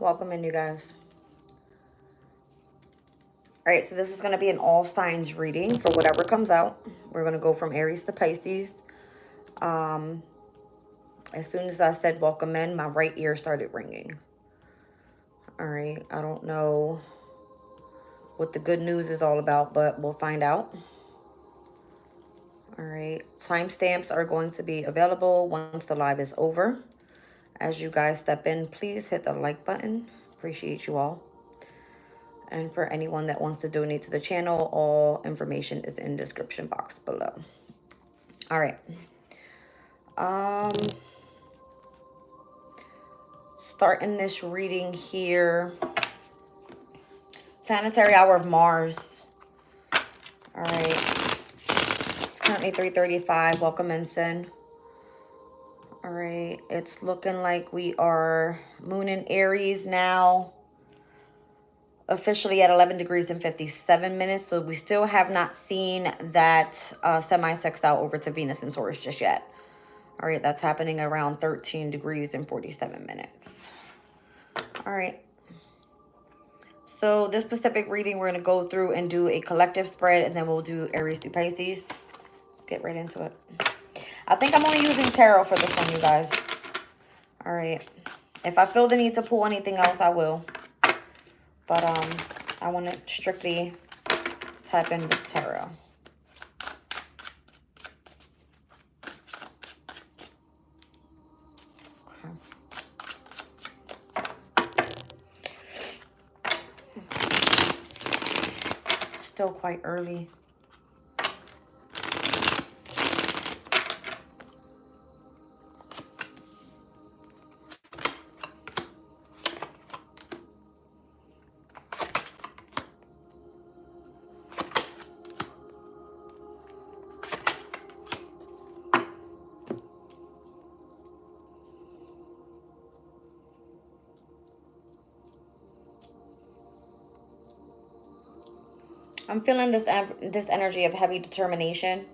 Welcome in, you guys. All right, so this is going to be an all signs reading for whatever comes out. We're going to go from Aries to Pisces. As soon as I said welcome in, my right ear started ringing. All right, I don't know what the good news is all about, but we'll find out. All right, timestamps are going to be available once the live is over. As you guys step in, please hit the like button. Appreciate you all. And for anyone that wants to donate to the channel, all information is in the description box below. All right. Starting this reading here. Planetary hour of Mars. All right. It's currently 3:35. Welcome in, Sin. All right. It's looking like we are moon in Aries now. Officially at 11 degrees and 57 minutes. So we still have not seen that semi-sextile over to Venus and Taurus just yet. All right, that's happening around 13 degrees and 47 minutes. All right. So this specific reading, we're going to go through and do a collective spread, and then we'll do Aries to Pisces. Let's get right into it. I think I'm only using tarot for this one, you guys. All right. If I feel the need to pull anything else, I will. But I want to strictly type in with tarot. Still quite early. I'm feeling this energy of heavy determination.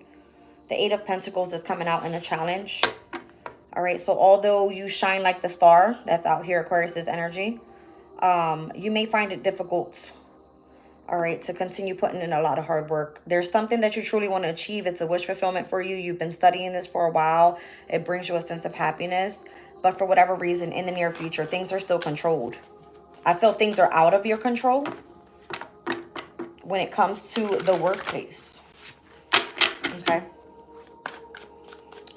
The Eight of Pentacles is coming out in a challenge. All right, so although you shine like the star, that's out here, Aquarius's energy, you may find it difficult, all right, to continue putting in a lot of hard work. There's something that you truly want to achieve. It's a wish fulfillment for you. You've been studying this for a while. It brings you a sense of happiness. But for whatever reason, in the near future, things are still controlled. I feel things are out of your control when it comes to the workplace. Okay.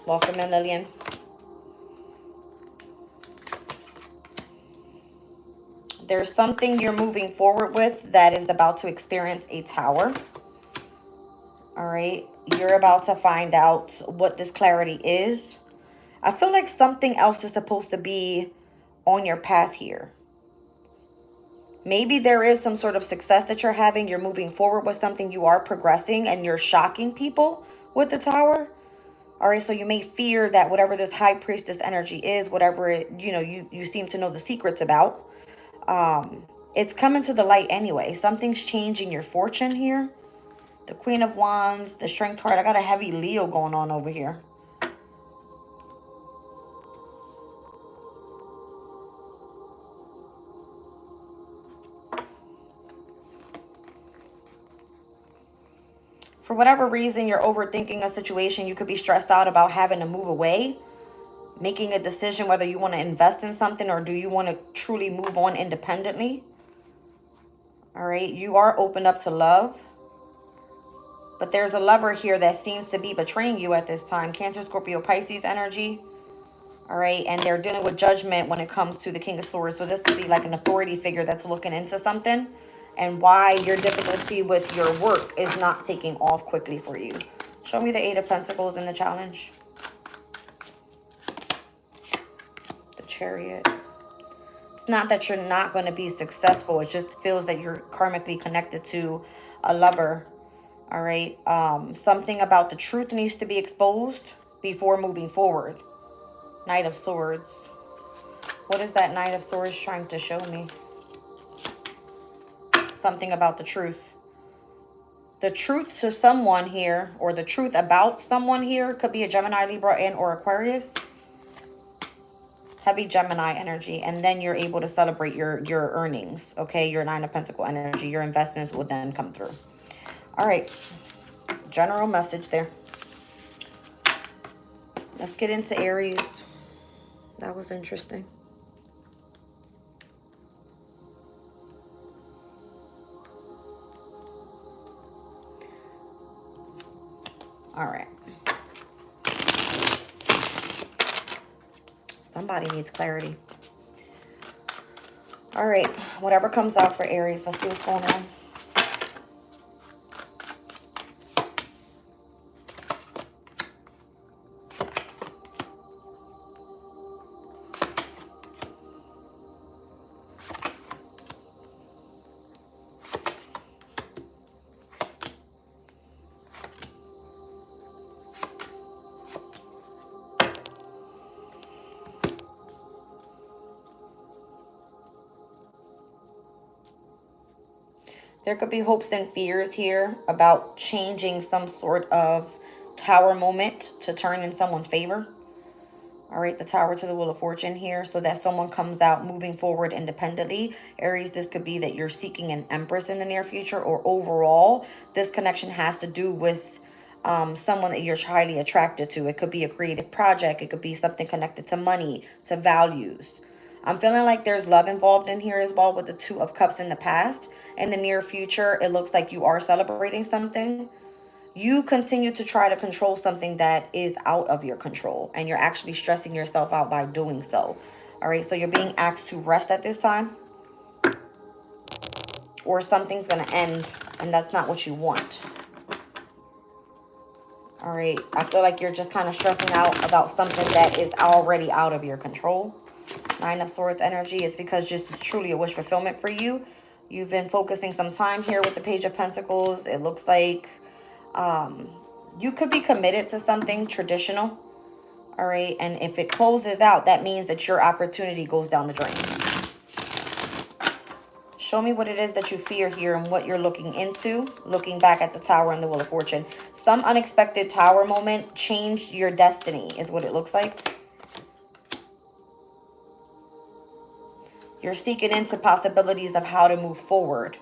Welcome in, Lillian. There's something you're moving forward with that is about to experience a tower. All right. You're about to find out what this clarity is. I feel like something else is supposed to be on your path here. Maybe there is some sort of success that you're having. You're moving forward with something. You are progressing and you're shocking people with the tower. All right, so you may fear that whatever this high priestess energy is, whatever it, you seem to know the secrets about, it's coming to the light anyway. Something's changing your fortune here. The Queen of Wands, the Strength card. I got a heavy Leo going on over here. For whatever reason, you're overthinking a situation. You could be stressed out about having to move away, making a decision whether you want to invest in something or do you want to truly move on independently. All right, you are open up to love. But there's a lover here that seems to be betraying you at this time. Cancer, Scorpio, Pisces energy. All right, and they're dealing with judgment when it comes to the King of Swords. So this could be like an authority figure that's looking into something and why your difficulty with your work is not taking off quickly for you. Show me the Eight of Pentacles in the challenge. The Chariot. It's not that you're not going to be successful. It just feels that you're karmically connected to a lover. All right. Something about the truth needs to be exposed before moving forward. Knight of Swords. What is that Knight of Swords trying to show me? Something about the truth. The truth to someone here, or the truth about someone here, could be a Gemini, Libra, and or Aquarius. Heavy Gemini energy, and then you're able to celebrate your earnings, okay? Your Nine of Pentacles energy, your investments will then come through. All right, general message there. Let's get into Aries. That was interesting. All right. Somebody needs clarity. All right, whatever comes out for Aries, let's see what's going on. There could be hopes and fears here about changing some sort of tower moment to turn in someone's favor. All right, the Tower to the Wheel of Fortune here, so that someone comes out moving forward independently. Aries, this could be that you're seeking an Empress in the near future, or overall, this connection has to do with someone that you're highly attracted to. It could be a creative project. It could be something connected to money, to values. I'm feeling like there's love involved in here as well with the Two of Cups in the past. In the near future, it looks like you are celebrating something. You continue to try to control something that is out of your control, and you're actually stressing yourself out by doing so. All right, so you're being asked to rest at this time, or something's going to end, and that's not what you want. All right, I feel like you're just kind of stressing out about something that is already out of your control. Nine of Swords energy. It's because this is truly a wish fulfillment for you. You've been focusing some time here with the Page of Pentacles. It looks like you could be committed to something traditional. All right, and if it closes out, that means that your opportunity goes down the drain. Show me what it is that you fear here and what you're looking into. Looking back at the Tower and the Wheel of Fortune. Some unexpected Tower moment changed your destiny is what it looks like. You're seeking into possibilities of how to move forward.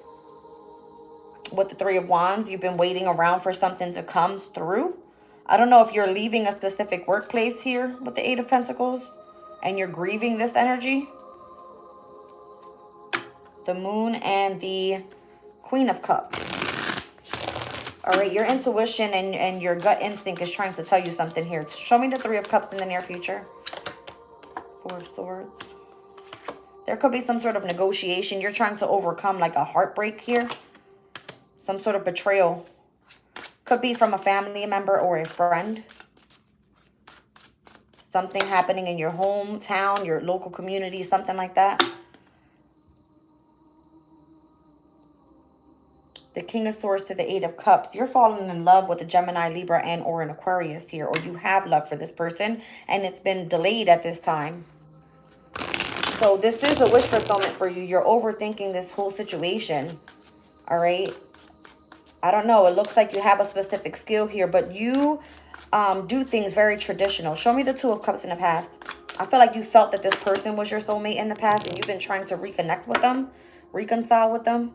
With the Three of Wands, you've been waiting around for something to come through. I don't know if you're leaving a specific workplace here with the Eight of Pentacles and you're grieving this energy. The Moon and the Queen of Cups. All right, your intuition and your gut instinct is trying to tell you something here. Show me the Three of Cups in the near future. Four of Swords. There could be some sort of negotiation. You're trying to overcome like a heartbreak here. Some sort of betrayal. Could be from a family member or a friend. Something happening in your hometown, your local community, something like that. The King of Swords to the Eight of Cups. You're falling in love with a Gemini, Libra, and or an Aquarius here. Or you have love for this person. And it's been delayed at this time. So this is a wish fulfillment for you. You're overthinking this whole situation. All right. I don't know. It looks like you have a specific skill here. But you do things very traditional. Show me the Two of Cups in the past. I feel like you felt that this person was your soulmate in the past. And you've been trying to reconnect with them. Reconcile with them.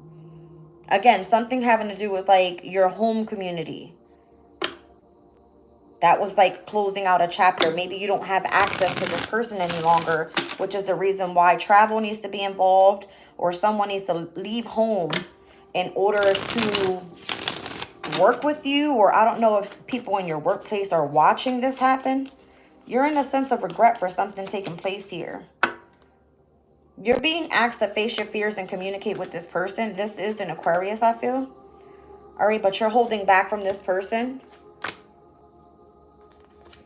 Again, something having to do with like your home community. That was like closing out a chapter. Maybe you don't have access to this person any longer, which is the reason why travel needs to be involved, or someone needs to leave home in order to work with you. Or I don't know if people in your workplace are watching this happen. You're in a sense of regret for something taking place here. You're being asked to face your fears and communicate with this person. This is an Aquarius, I feel. All right, but you're holding back from this person.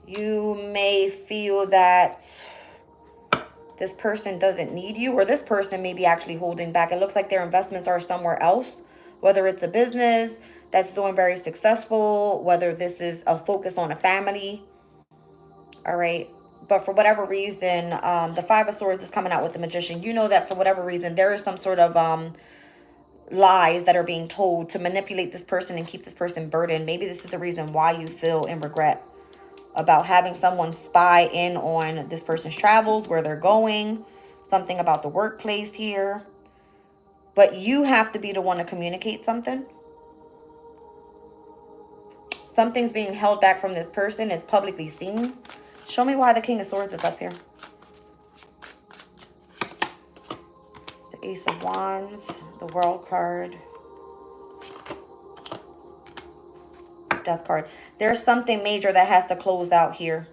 You may feel that this person doesn't need you, or this person may be actually holding back. It looks like their investments are somewhere else, whether it's a business that's doing very successful, whether this is a focus on a family. All right. But for whatever reason, the Five of Swords is coming out with the Magician. You know that for whatever reason, there is some sort of lies that are being told to manipulate this person and keep this person burdened. Maybe this is the reason why you feel in regret. about having someone spy in on this person's travels, where they're going, something about the workplace here. But you have to be the one to communicate something. Something's being held back from this person. It's publicly seen. Show me why the King of Swords is up here. The Ace of Wands, the World card, Death card. There's something major that has to close out here.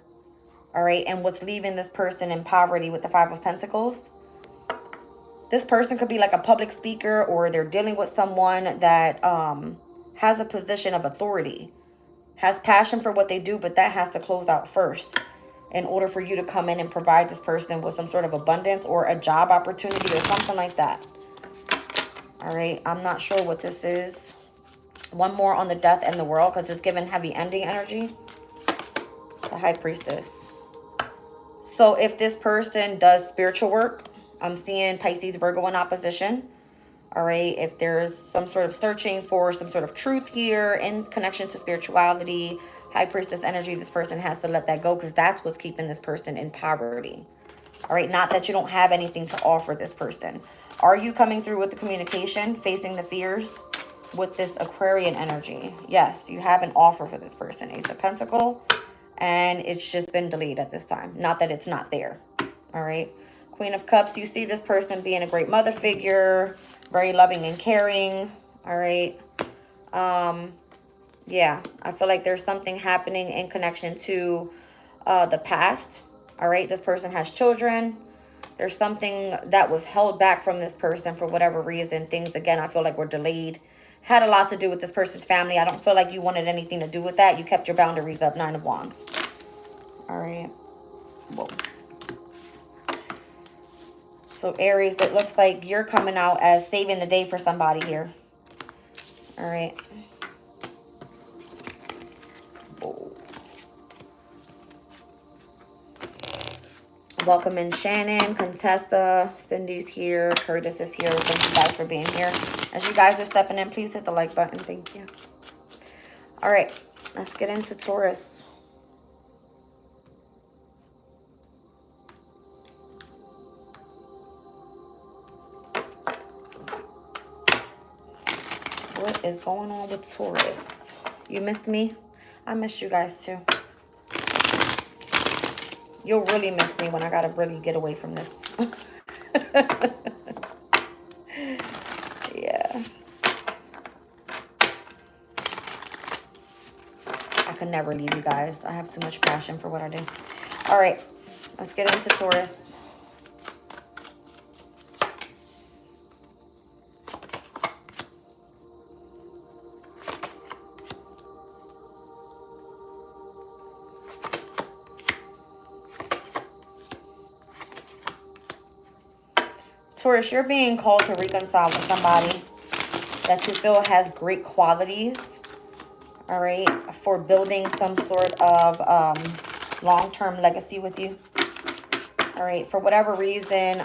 All right. And what's leaving this person in poverty with the Five of Pentacles. This person could be like a public speaker, or they're dealing with someone that has a position of authority, has passion for what they do, but that has to close out first in order for you to come in and provide this person with some sort of abundance or a job opportunity or something like that. All right. I'm not sure what this is. One more on the Death and the World, because it's given heavy ending energy. The High Priestess. So if this person does spiritual work, I'm seeing Pisces, Virgo in opposition. All right. If there's some sort of searching for some sort of truth here in connection to spirituality, High Priestess energy, this person has to let that go, because that's what's keeping this person in poverty. All right. Not that you don't have anything to offer this person. Are you coming through with the communication, facing the fears with this Aquarian energy? Yes, you have an offer for this person. Ace of Pentacles. And it's just been delayed at this time. Not that it's not there. All right. Queen of Cups, you see this person being a great mother figure, very loving and caring. All right. Yeah, I feel like there's something happening in connection to the past. All right. This person has children. There's something that was held back from this person for whatever reason. Things, again, I feel like were delayed. Had a lot to do with this person's family. I don't feel like you wanted anything to do with that. You kept your boundaries up. Nine of Wands. All right. Whoa. So Aries, it looks like you're coming out as saving the day for somebody here. All right. Whoa. Welcome in Shannon, Contessa, Cindy's here, Curtis is here. Thank you guys for being here. As you guys are stepping in, please hit the like button. Thank you. All right, let's get into Taurus. What is going on with Taurus? You missed me? I missed you guys too. You'll really miss me when I gotta really get away from this. Yeah. I could never leave you guys. I have too much passion for what I do. All right, let's get into Taurus. Taurus, you're being called to reconcile with somebody that you feel has great qualities, all right, for building some sort of long-term legacy with you. All right, for whatever reason,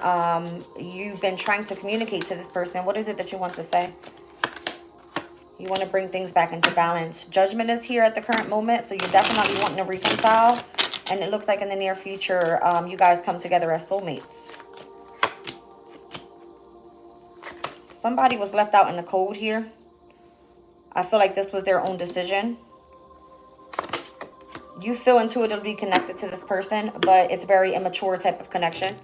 you've been trying to communicate to this person. What is it that you want to say? You want to bring things back into balance. Judgment is here at the current moment, so you're definitely wanting to reconcile. And it looks like in the near future, you guys come together as soulmates. Somebody was left out in the cold here. I feel like this was their own decision. You feel intuitively connected to this person, but it's very immature type of connection.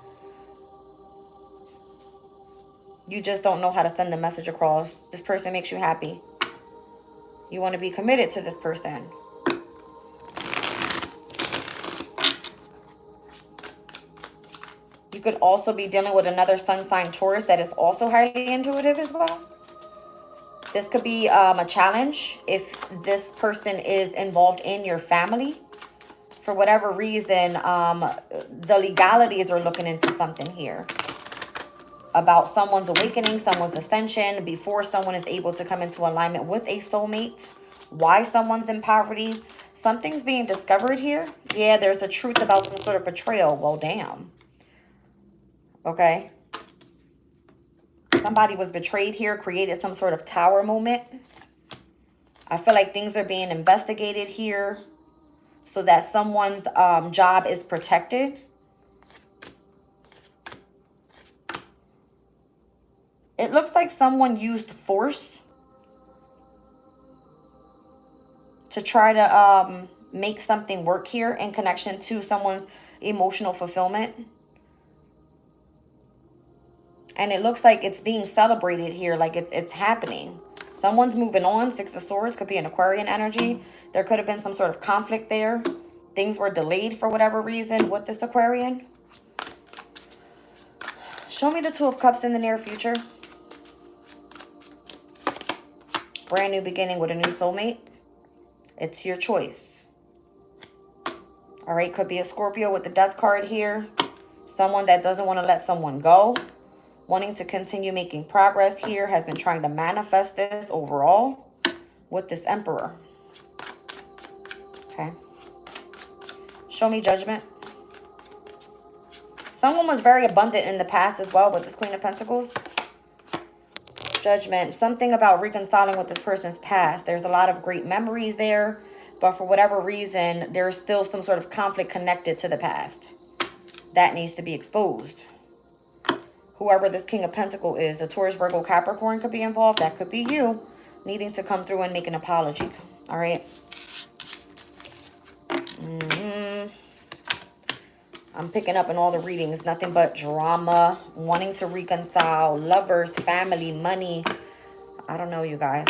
You just don't know how to send the message across. This person makes you happy. You want to be committed to this person. You could also be dealing with another sun sign Taurus that is also highly intuitive as well. This could be a challenge if this person is involved in your family. For whatever reason, the legalities are looking into something here. About someone's awakening, someone's ascension, before someone is able to come into alignment with a soulmate. Why someone's in poverty. Something's being discovered here. Yeah, there's a truth about some sort of betrayal. Well, damn. Okay. Somebody was betrayed here, created some sort of tower moment. I feel like things are being investigated here. so that someone's job is protected. It looks like someone used force to try to make something work here in connection to someone's emotional fulfillment. And it looks like it's being celebrated here, like it's happening. Someone's moving on. Six of Swords could be an Aquarian energy. There could have been some sort of conflict there. Things were delayed for whatever reason with this Aquarian. Show me the Two of Cups in the near future. Brand new beginning with a new soulmate. It's your choice. All right, could be a Scorpio with the Death card here. Someone that doesn't want to let someone go. Wanting to continue making progress here. Has been trying to manifest this overall with this Emperor. Okay. Show me Judgment. Someone was very abundant in the past as well with this Queen of Pentacles. Judgment. Something about reconciling with this person's past. There's a lot of great memories there, but for whatever reason, there's still some sort of conflict connected to the past. That needs to be exposed. Whoever this King of Pentacles is, a Taurus, Virgo, Capricorn could be involved. That could be you needing to come through and make an apology. All right. I'm picking up in all the readings, nothing but drama, wanting to reconcile, lovers, family, money. I don't know, you guys.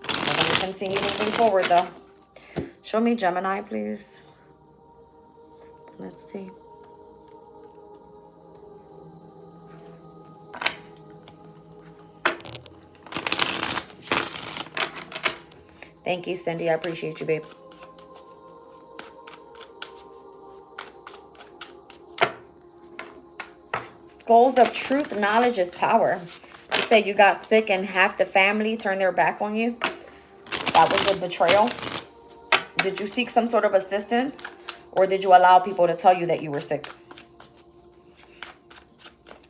I'm going to continue moving forward, though. Show me Gemini, please. Let's see. Thank you, Cindy. I appreciate you, babe. Skulls of Truth. Knowledge is power. You say you got sick and half the family turned their back on you. That was a betrayal. Did you seek some sort of assistance, or did you allow people to tell you that you were sick?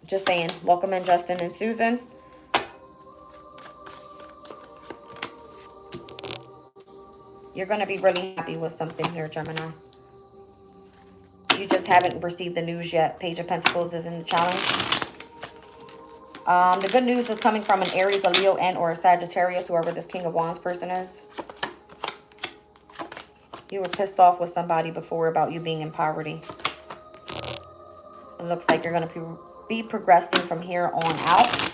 Just saying. Welcome in, Justin and Susan. You're going to be really happy with something here, Gemini. You just haven't received the news yet. Page of Pentacles is in the challenge. The good news is coming from an Aries, a Leo, and or a Sagittarius, whoever this King of Wands person is. You were pissed off with somebody before about you being in poverty. It looks like you're going to be progressing from here on out.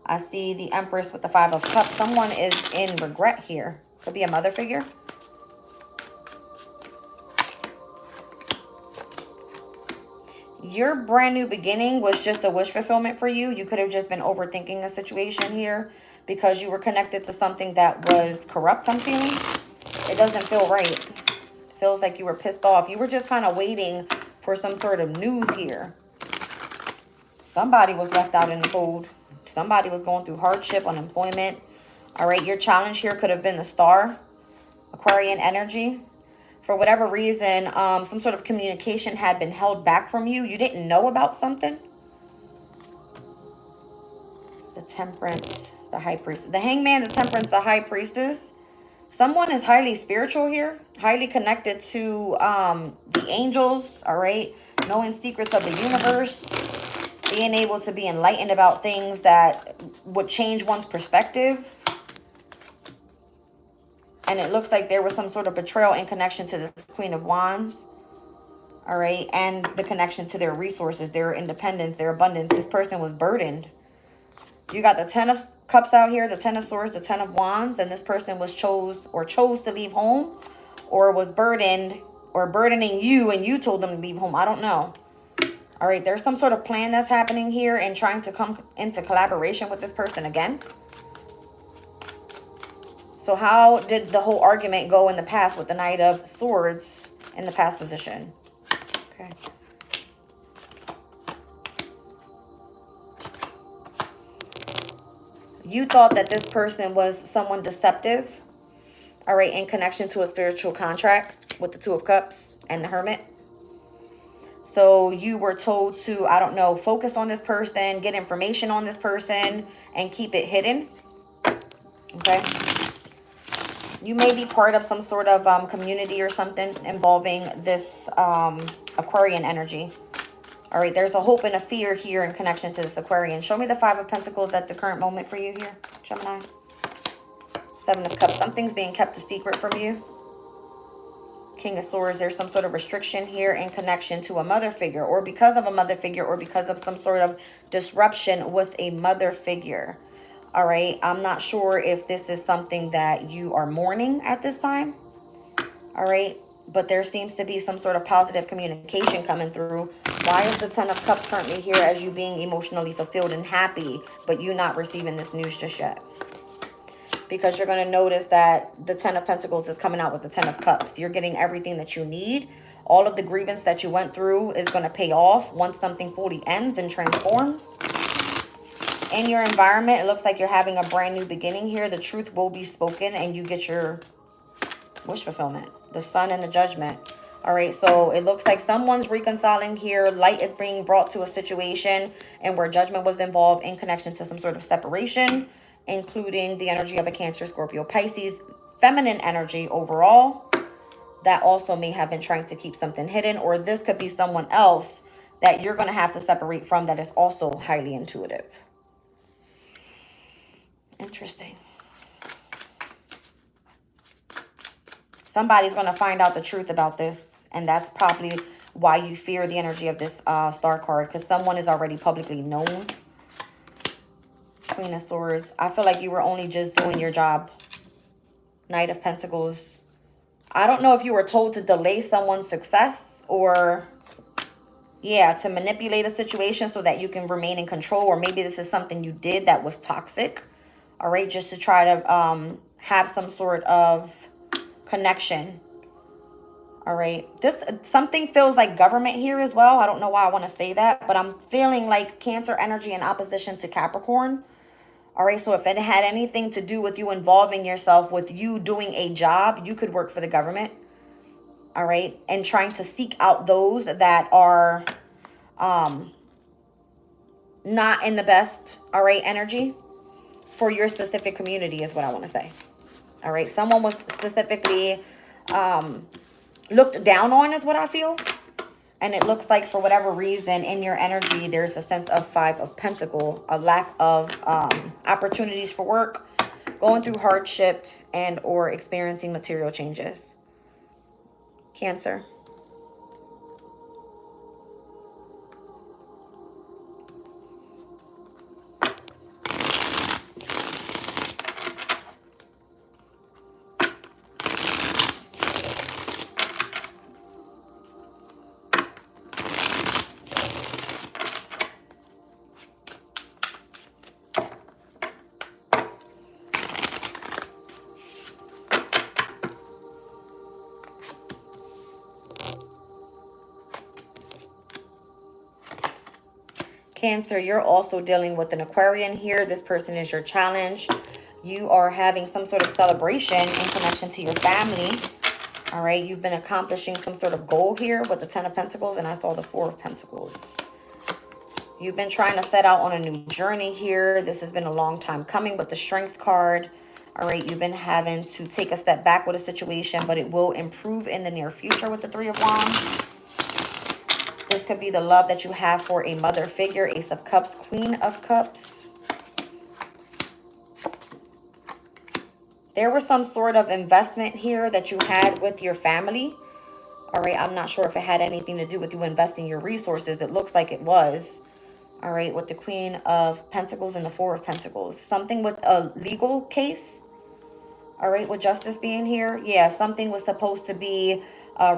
I see the Empress with the Five of Cups. Someone is in regret here. Could be a mother figure. Your brand new beginning was just a wish fulfillment for you. You could have just been overthinking a situation here because you were connected to something that was corrupt, I'm feeling. It doesn't feel right. It feels like you were pissed off. You were just kind of waiting for some sort of news here. Somebody was left out in the cold. Somebody was going through hardship, unemployment. All right, your challenge here could have been the Star, Aquarian energy. For whatever reason, some sort of communication had been held back from you. You didn't know about something. The Temperance, the High Priest. The Hangman, the Temperance, the High Priestess. Someone is highly spiritual here. Highly connected to the angels, all right? Knowing secrets of the universe. Being able to be enlightened about things that would change one's perspective. And it looks like there was some sort of betrayal in connection to this Queen of Wands. All right. And the connection to their resources, their independence, their abundance. This person was burdened. You got the Ten of Cups out here, the Ten of Swords, the Ten of Wands. And this person was chose to leave home, or was burdened or burdening you and you told them to leave home. I don't know. All right. There's some sort of plan that's happening here and trying to come into collaboration with this person again. So how did the whole argument go in the past with the Knight of Swords in the past position? Okay. You thought that this person was someone deceptive, all right, in connection to a spiritual contract with the Two of Cups and the Hermit. So you were told to, I don't know, focus on this person, get information on this person, and keep it hidden. Okay. You may be part of some sort of community or something involving this Aquarian energy. All right, there's a hope and a fear here in connection to this Aquarian. Show me the Five of Pentacles at the current moment for you here, Gemini. Seven of Cups. Something's being kept a secret from you. King of Swords. There's some sort of restriction here in connection to a mother figure, or because of a mother figure, or because of some sort of disruption with a mother figure. All right, I'm not sure if this is something that you are mourning at this time. All right, but there seems to be some sort of positive communication coming through. Why is the Ten of Cups currently here as you being emotionally fulfilled and happy, but you not receiving this news just yet? Because you're going to notice that the Ten of Pentacles is coming out with the Ten of Cups. You're getting everything that you need. All of the grievance that you went through is going to pay off once something fully ends and transforms. In your environment, it looks like you're having a brand new beginning here. The truth will be spoken and you get your wish fulfillment. The Sun and the Judgment. All right, so it looks like someone's reconciling here. Light is being brought to a situation and where judgment was involved in connection to some sort of separation, including the energy of a Cancer, Scorpio, Pisces, feminine energy overall. That also may have been trying to keep something hidden, or this could be someone else that you're going to have to separate from that is also highly intuitive. Interesting. Somebody's going to find out the truth about this, and that's probably why you fear the energy of this star card, because someone is already publicly known. Queen of Swords. I feel like you were only just doing your job. Knight of Pentacles. I don't know if you were told to delay someone's success, or yeah, to manipulate a situation so that you can remain in control, or maybe this is something you did that was toxic. All right, just to try to have some sort of connection. All right, this something feels like government here as well. I don't know why I want to say that, but I'm feeling like Cancer energy in opposition to Capricorn. All right, so if it had anything to do with you involving yourself with you doing a job, you could work for the government. All right, and trying to seek out those that are not in the best, all right, energy for your specific community is what I want to say. All right, someone was specifically looked down on is what I feel. And it looks like for whatever reason in your energy, there's a sense of Five of Pentacles, a lack of opportunities for work, going through hardship, and or experiencing material changes. Cancer. Cancer, you're also dealing with an Aquarian here. This person is your challenge. You are having some sort of celebration in connection to your family. All right, you've been accomplishing some sort of goal here with the Ten of Pentacles, and I saw the Four of Pentacles. You've been trying to set out on a new journey here. This has been a long time coming with the Strength card. All right, you've been having to take a step back with a situation, but it will improve in the near future with the Three of Wands. This could be the love that you have for a mother figure. Ace of Cups, Queen of Cups. There was some sort of investment here that you had with your family. All right, I'm not sure if it had anything to do with you investing your resources. It looks like it was. All right, with the Queen of Pentacles and the Four of Pentacles. Something with a legal case. All right, with justice being here. Yeah, something was supposed to be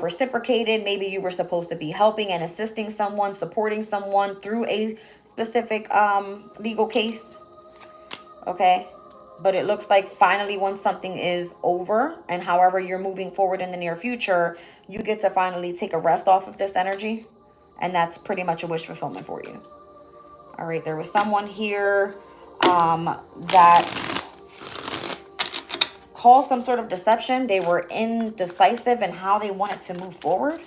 reciprocated. Maybe you were supposed to be helping and assisting someone, supporting someone through a specific legal case. Okay, but it looks like finally once something is over and however you're moving forward in the near future, you get to finally take a rest off of this energy, and that's pretty much a wish fulfillment for you. All right, there was someone here that caused some sort of deception. They were indecisive in how they wanted to move forward.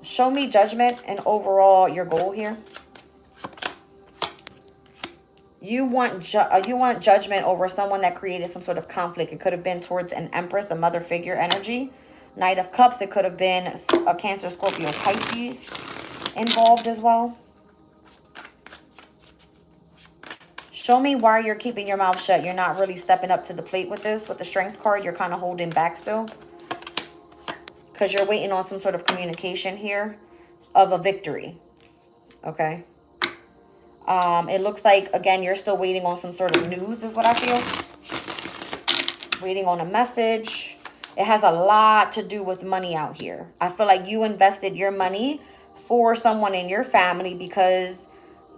Show me judgment and overall your goal here. You want judgment over someone that created some sort of conflict. It could have been towards an Empress, a mother figure energy. Knight of Cups, it could have been a Cancer, Scorpio, Pisces involved as well. Show me why you're keeping your mouth shut. You're not really stepping up to the plate with this. With the Strength card, you're kind of holding back still. Because you're waiting on some sort of communication here of a victory. Okay. It looks like, again, you're still waiting on some sort of news is what I feel. Waiting on a message. It has a lot to do with money out here. I feel like you invested your money for someone in your family because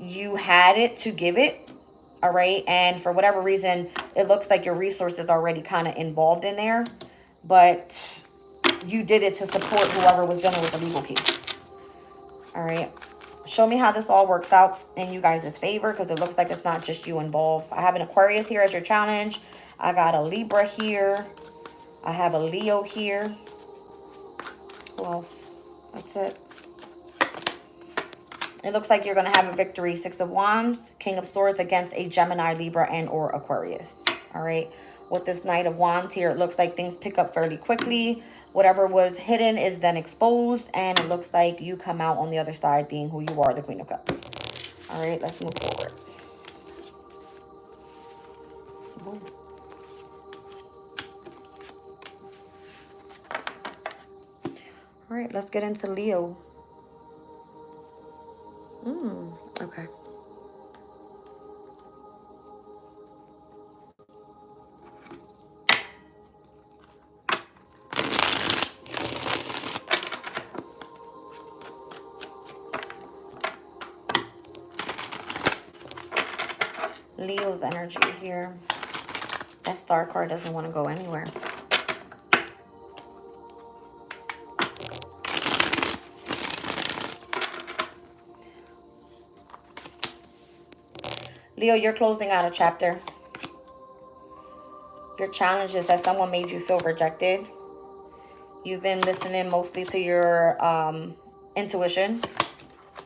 you had it to give it. All right. And for whatever reason, it looks like your resources already kind of involved in there. But you did it to support whoever was dealing with the legal case. All right. Show me how this all works out in you guys' favor, because it looks like it's not just you involved. I have an Aquarius here as your challenge. I got a Libra here. I have a Leo here. Who else? That's it. It looks like you're going to have a victory. 6 of Wands, King of Swords against a Gemini, Libra, and or Aquarius. All right. With this Knight of Wands here, it looks like things pick up fairly quickly. Whatever was hidden is then exposed. And it looks like you come out on the other side being who you are, the Queen of Cups. All right. Let's move forward. Boom. All right. Let's get into Leo. Okay. Leo's energy here. That star card doesn't want to go anywhere. Leo, you're closing out a chapter. Your challenge is that someone made you feel rejected. You've been listening mostly to your intuition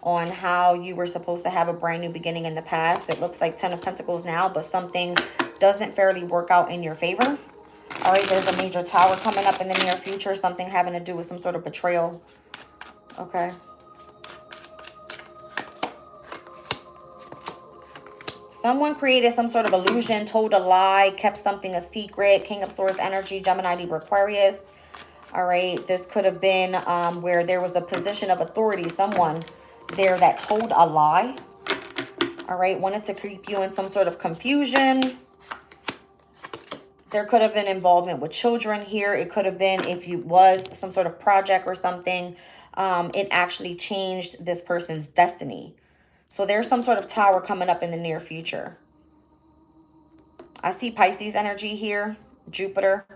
on how you were supposed to have a brand new beginning in the past. It looks like 10 of Pentacles now, but something doesn't fairly work out in your favor. All right, there's a major tower coming up in the near future. Something having to do with some sort of betrayal. Okay. Someone created some sort of illusion, told a lie, kept something a secret. King of Swords energy, Gemini, Libra, Aquarius. All right, this could have been where there was a position of authority, someone there that told a lie. All right, wanted to keep you in some sort of confusion. There could have been involvement with children here. It could have been if you was some sort of project or something. It actually changed this person's destiny. So there's some sort of tower coming up in the near future. I see Pisces energy here, Jupiter,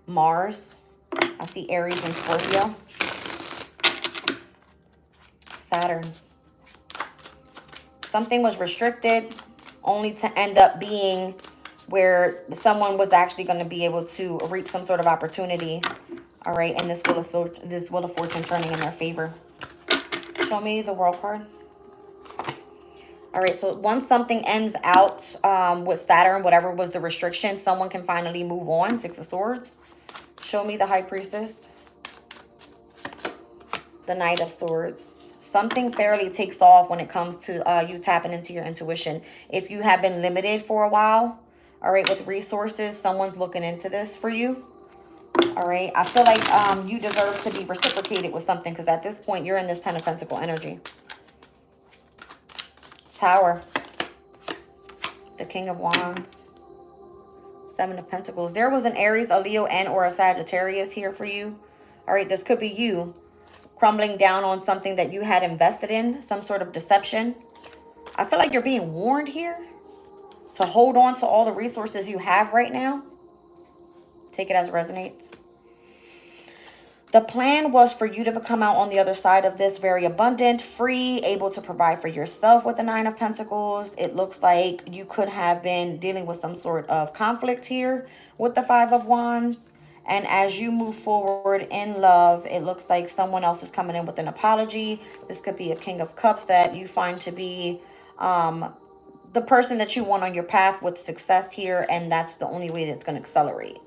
Mars. I see Aries and Scorpio. Saturn. Something was restricted only to end up being where someone was actually going to be able to reap some sort of opportunity. All right, and this Wheel of Fortune turning in their favor. Show me the World card. All right, so once something ends out with Saturn, whatever was the restriction, someone can finally move on. 6 of Swords. Show me the High Priestess. The Knight of Swords. Something fairly takes off when it comes to you tapping into your intuition. If you have been limited for a while, all right, with resources, someone's looking into this for you. All right, I feel like you deserve to be reciprocated with something, because at this point, you're in this 10 of Pentacles energy. Tower. The King of Wands. 7 of Pentacles. There was an Aries, a Leo, and or a Sagittarius here for you. All right, this could be you crumbling down on something that you had invested in, some sort of deception. I feel like you're being warned here to hold on to all the resources you have right now. Take it as it resonates. The plan was for you to come out on the other side of this very abundant, free, able to provide for yourself with the 9 of Pentacles. It looks like you could have been dealing with some sort of conflict here with the 5 of Wands. And as you move forward in love, it looks like someone else is coming in with an apology. This could be a King of Cups that you find to be the person that you want on your path with success here, and that's the only way that's going to accelerate.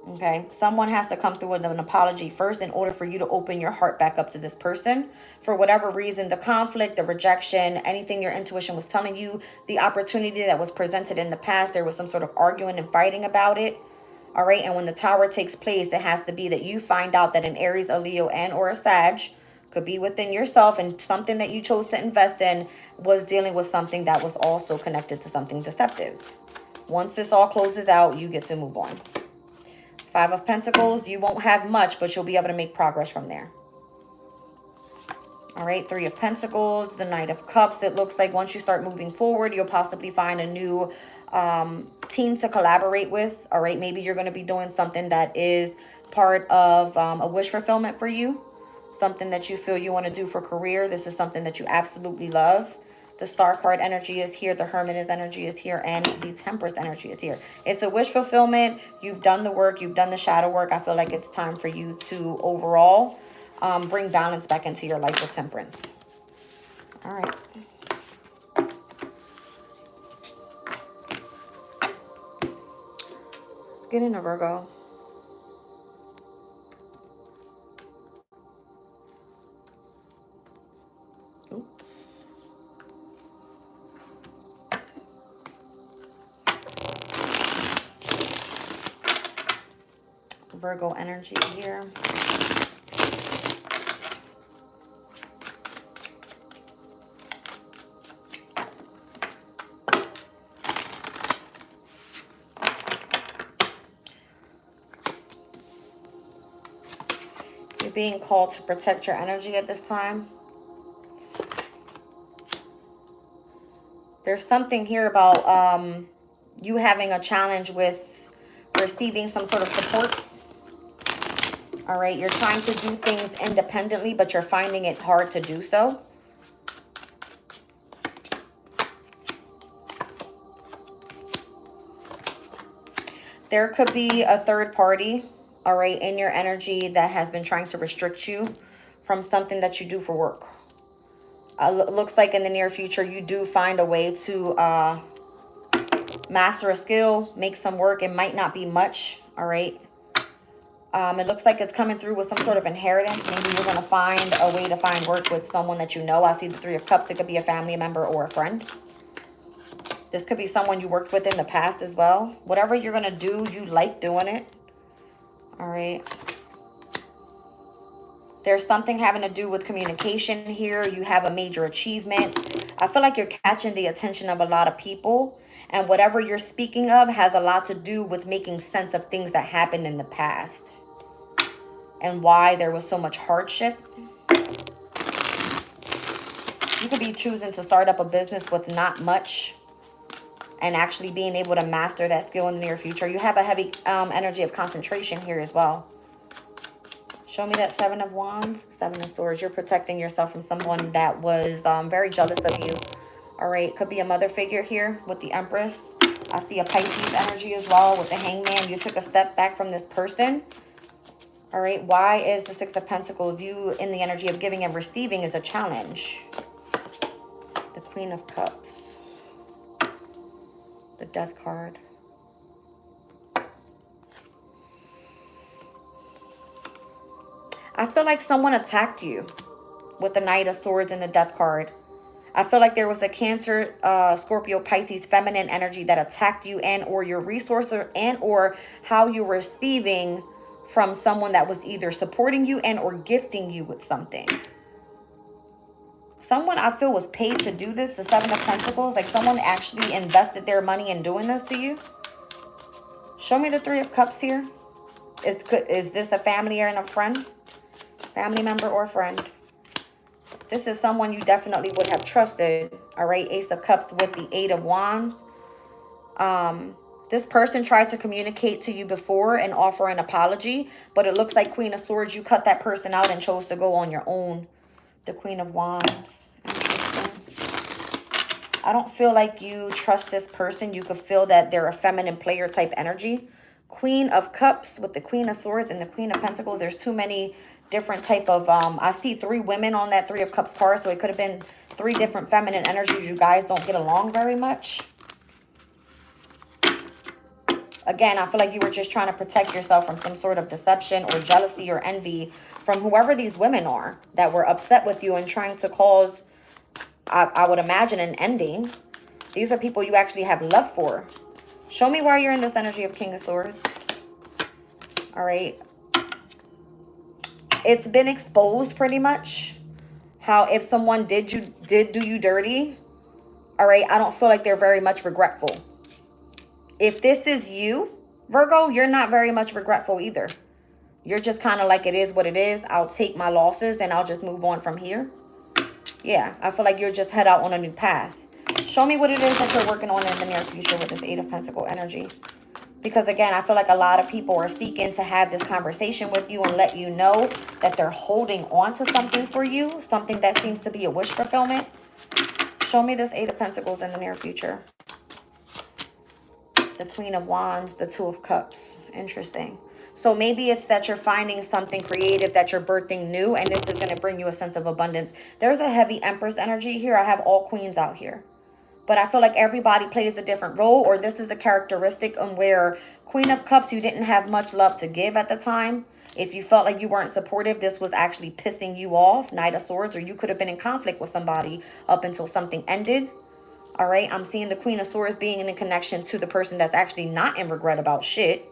Okay, someone has to come through with an apology first in order for you to open your heart back up to this person. For whatever reason, the conflict, the rejection, anything your intuition was telling you, the opportunity that was presented in the past, there was some sort of arguing and fighting about it. All right, and when the Tower takes place, it has to be that you find out that an Aries, a Leo, and or a Sag, could be within yourself, and something that you chose to invest in was dealing with something that was also connected to something deceptive. Once this all closes out, you get to move on. Five of Pentacles, you won't have much, but you'll be able to make progress from there. All right, Three of Pentacles, the Knight of Cups. It looks like once you start moving forward, you'll possibly find a new team to collaborate with. All right, maybe you're going to be doing something that is part of a wish fulfillment for you. Something that you feel you want to do for career. This is something that you absolutely love. The Star card energy is here. The Hermit energy is here. And the Temperance energy is here. It's a wish fulfillment. You've done the work. You've done the shadow work. I feel like it's time for you to overall bring balance back into your life with Temperance. All right. Let's get into Virgo. Virgo energy here. You're being called to protect your energy at this time. There's something here about you having a challenge with receiving some sort of support. All right, you're trying to do things independently, but you're finding it hard to do so. There could be a third party, all right, in your energy that has been trying to restrict you from something that you do for work. Looks like in the near future, you do find a way to master a skill, make some work. It might not be much, all right? It looks like it's coming through with some sort of inheritance. Maybe you're going to find a way to find work with someone that you know. I see the Three of Cups. It could be a family member or a friend. This could be someone you worked with in the past as well. Whatever you're going to do, you like doing it. All right. There's something having to do with communication here. You have a major achievement. I feel like you're catching the attention of a lot of people. And whatever you're speaking of has a lot to do with making sense of things that happened in the past. And why there was so much hardship. You could be choosing to start up a business with not much and actually being able to master that skill in the near future. You have a heavy energy of concentration here as well. Show me that Seven of Wands, Seven of Swords. You're protecting yourself from someone that was very jealous of you. All right, could be a mother figure here with the Empress. I see a Pisces energy as well with the Hangman. You took a step back from this person. All right, why is the Six of Pentacles? You in the energy of giving and receiving is a challenge. The Queen of Cups. The Death card. I feel like someone attacked you with the Knight of Swords and the Death card. I feel like there was a Cancer, Scorpio, Pisces, feminine energy that attacked you and or your resources and or how you're receiving from someone that was either supporting you and or gifting you with something. Someone I feel was paid to do this, the Seven of Pentacles. Like someone actually invested their money in doing this to you. Show me the Three of Cups here. Is this a family and a friend? Family member or friend? This is someone you definitely would have trusted. All right, Ace of Cups with the Eight of Wands. This person tried to communicate to you before and offer an apology, but it looks like Queen of Swords, you cut that person out and chose to go on your own. The Queen of Wands. I don't feel like you trust this person. You could feel that they're a feminine player type energy. Queen of Cups with the Queen of Swords and the Queen of Pentacles. There's too many different type of, I see 3 women on that 3 of Cups card. So it could have been 3 different feminine energies. You guys don't get along very much. Again, I feel like you were just trying to protect yourself from some sort of deception or jealousy or envy from whoever these women are that were upset with you and trying to cause, I would imagine, an ending. These are people you actually have love for. Show me why you're in this energy of King of Swords. All right. It's been exposed pretty much. How if someone did do you dirty, all right, I don't feel like they're very much regretful. If this is you, Virgo, you're not very much regretful either. You're just kind of like, it is what it is. I'll take my losses and I'll just move on from here. Yeah, I feel like you're just head out on a new path. Show me what it is that you're working on in the near future with this 8 of Pentacles energy. Because again, I feel like a lot of people are seeking to have this conversation with you and let you know that they're holding on to something for you. Something that seems to be a wish fulfillment. Show me this 8 of Pentacles in the near future. The Queen of Wands, the 2 of Cups. Interesting. So maybe it's that you're finding something creative, that you're birthing new, and this is going to bring you a sense of abundance. There's a heavy Empress energy here. I have all queens out here. But I feel like everybody plays a different role, or this is a characteristic on where Queen of Cups, you didn't have much love to give at the time. If you felt like you weren't supportive, this was actually pissing you off. Knight of Swords, or you could have been in conflict with somebody up until something ended. All right, I'm seeing the Queen of Swords being in a connection to the person that's actually not in regret about shit.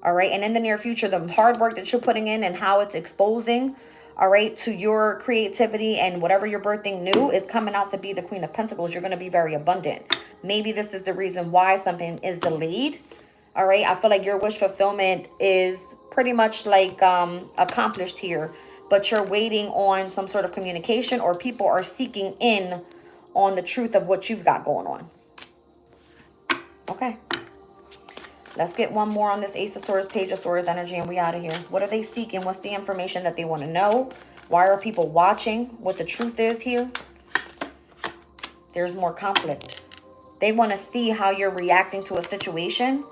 All right, and in the near future, the hard work that you're putting in and how it's exposing, all right, to your creativity and whatever you're birthing new is coming out to be the Queen of Pentacles. You're going to be very abundant. Maybe this is the reason why something is delayed. All right, I feel like your wish fulfillment is pretty much like accomplished here, but you're waiting on some sort of communication, or people are seeking in on the truth of what you've got going on. Okay. Let's get one more on this Ace of Swords, Page of Swords energy, and we out of here. What are they seeking? What's the information that they want to know? Why are people watching? What the truth is here? There's more conflict. They want to see how you're reacting to a situation,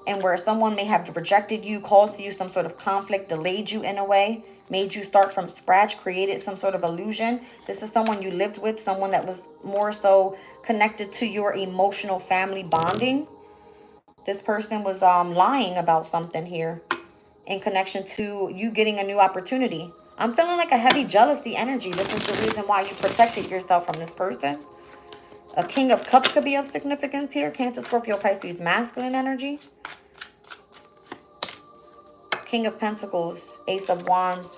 and where someone may have rejected you, caused you some sort of conflict, delayed you in a way, made you start from scratch, created some sort of illusion. This is someone you lived with, someone that was more so connected to your emotional family bonding. This person was lying about something here in connection to you getting a new opportunity. I'm feeling like a heavy jealousy energy. This is the reason why you protected yourself from this person. A King of Cups could be of significance here. Cancer, Scorpio, Pisces, masculine energy. King of Pentacles, Ace of Wands.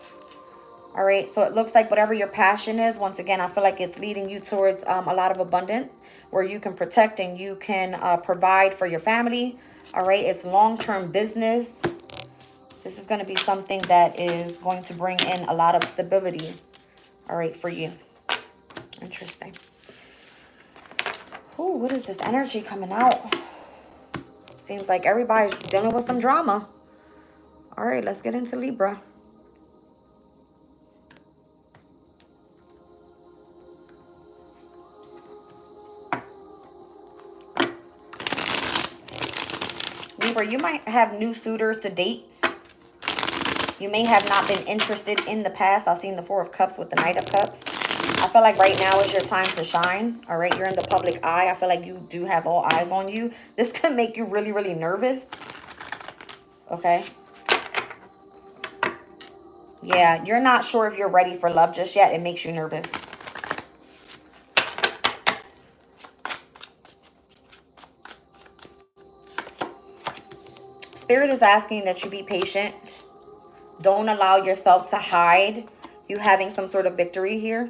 All right, so it looks like whatever your passion is, once again, I feel like it's leading you towards a lot of abundance where you can protect and you can provide for your family. All right, it's long-term business. This is going to be something that is going to bring in a lot of stability, all right, for you. Interesting. Ooh, what is this energy coming out? Seems like everybody's dealing with some drama. All right, let's get into Libra. Libra, you might have new suitors to date. You may have not been interested in the past. I've seen the 4 of Cups with the Knight of Cups. I feel like right now is your time to shine. All right, you're in the public eye. I feel like you do have all eyes on you. This can make you really, really nervous. Okay. Yeah, you're not sure if you're ready for love just yet. It makes you nervous. Spirit is asking that you be patient. Don't allow yourself to hide you having some sort of victory here.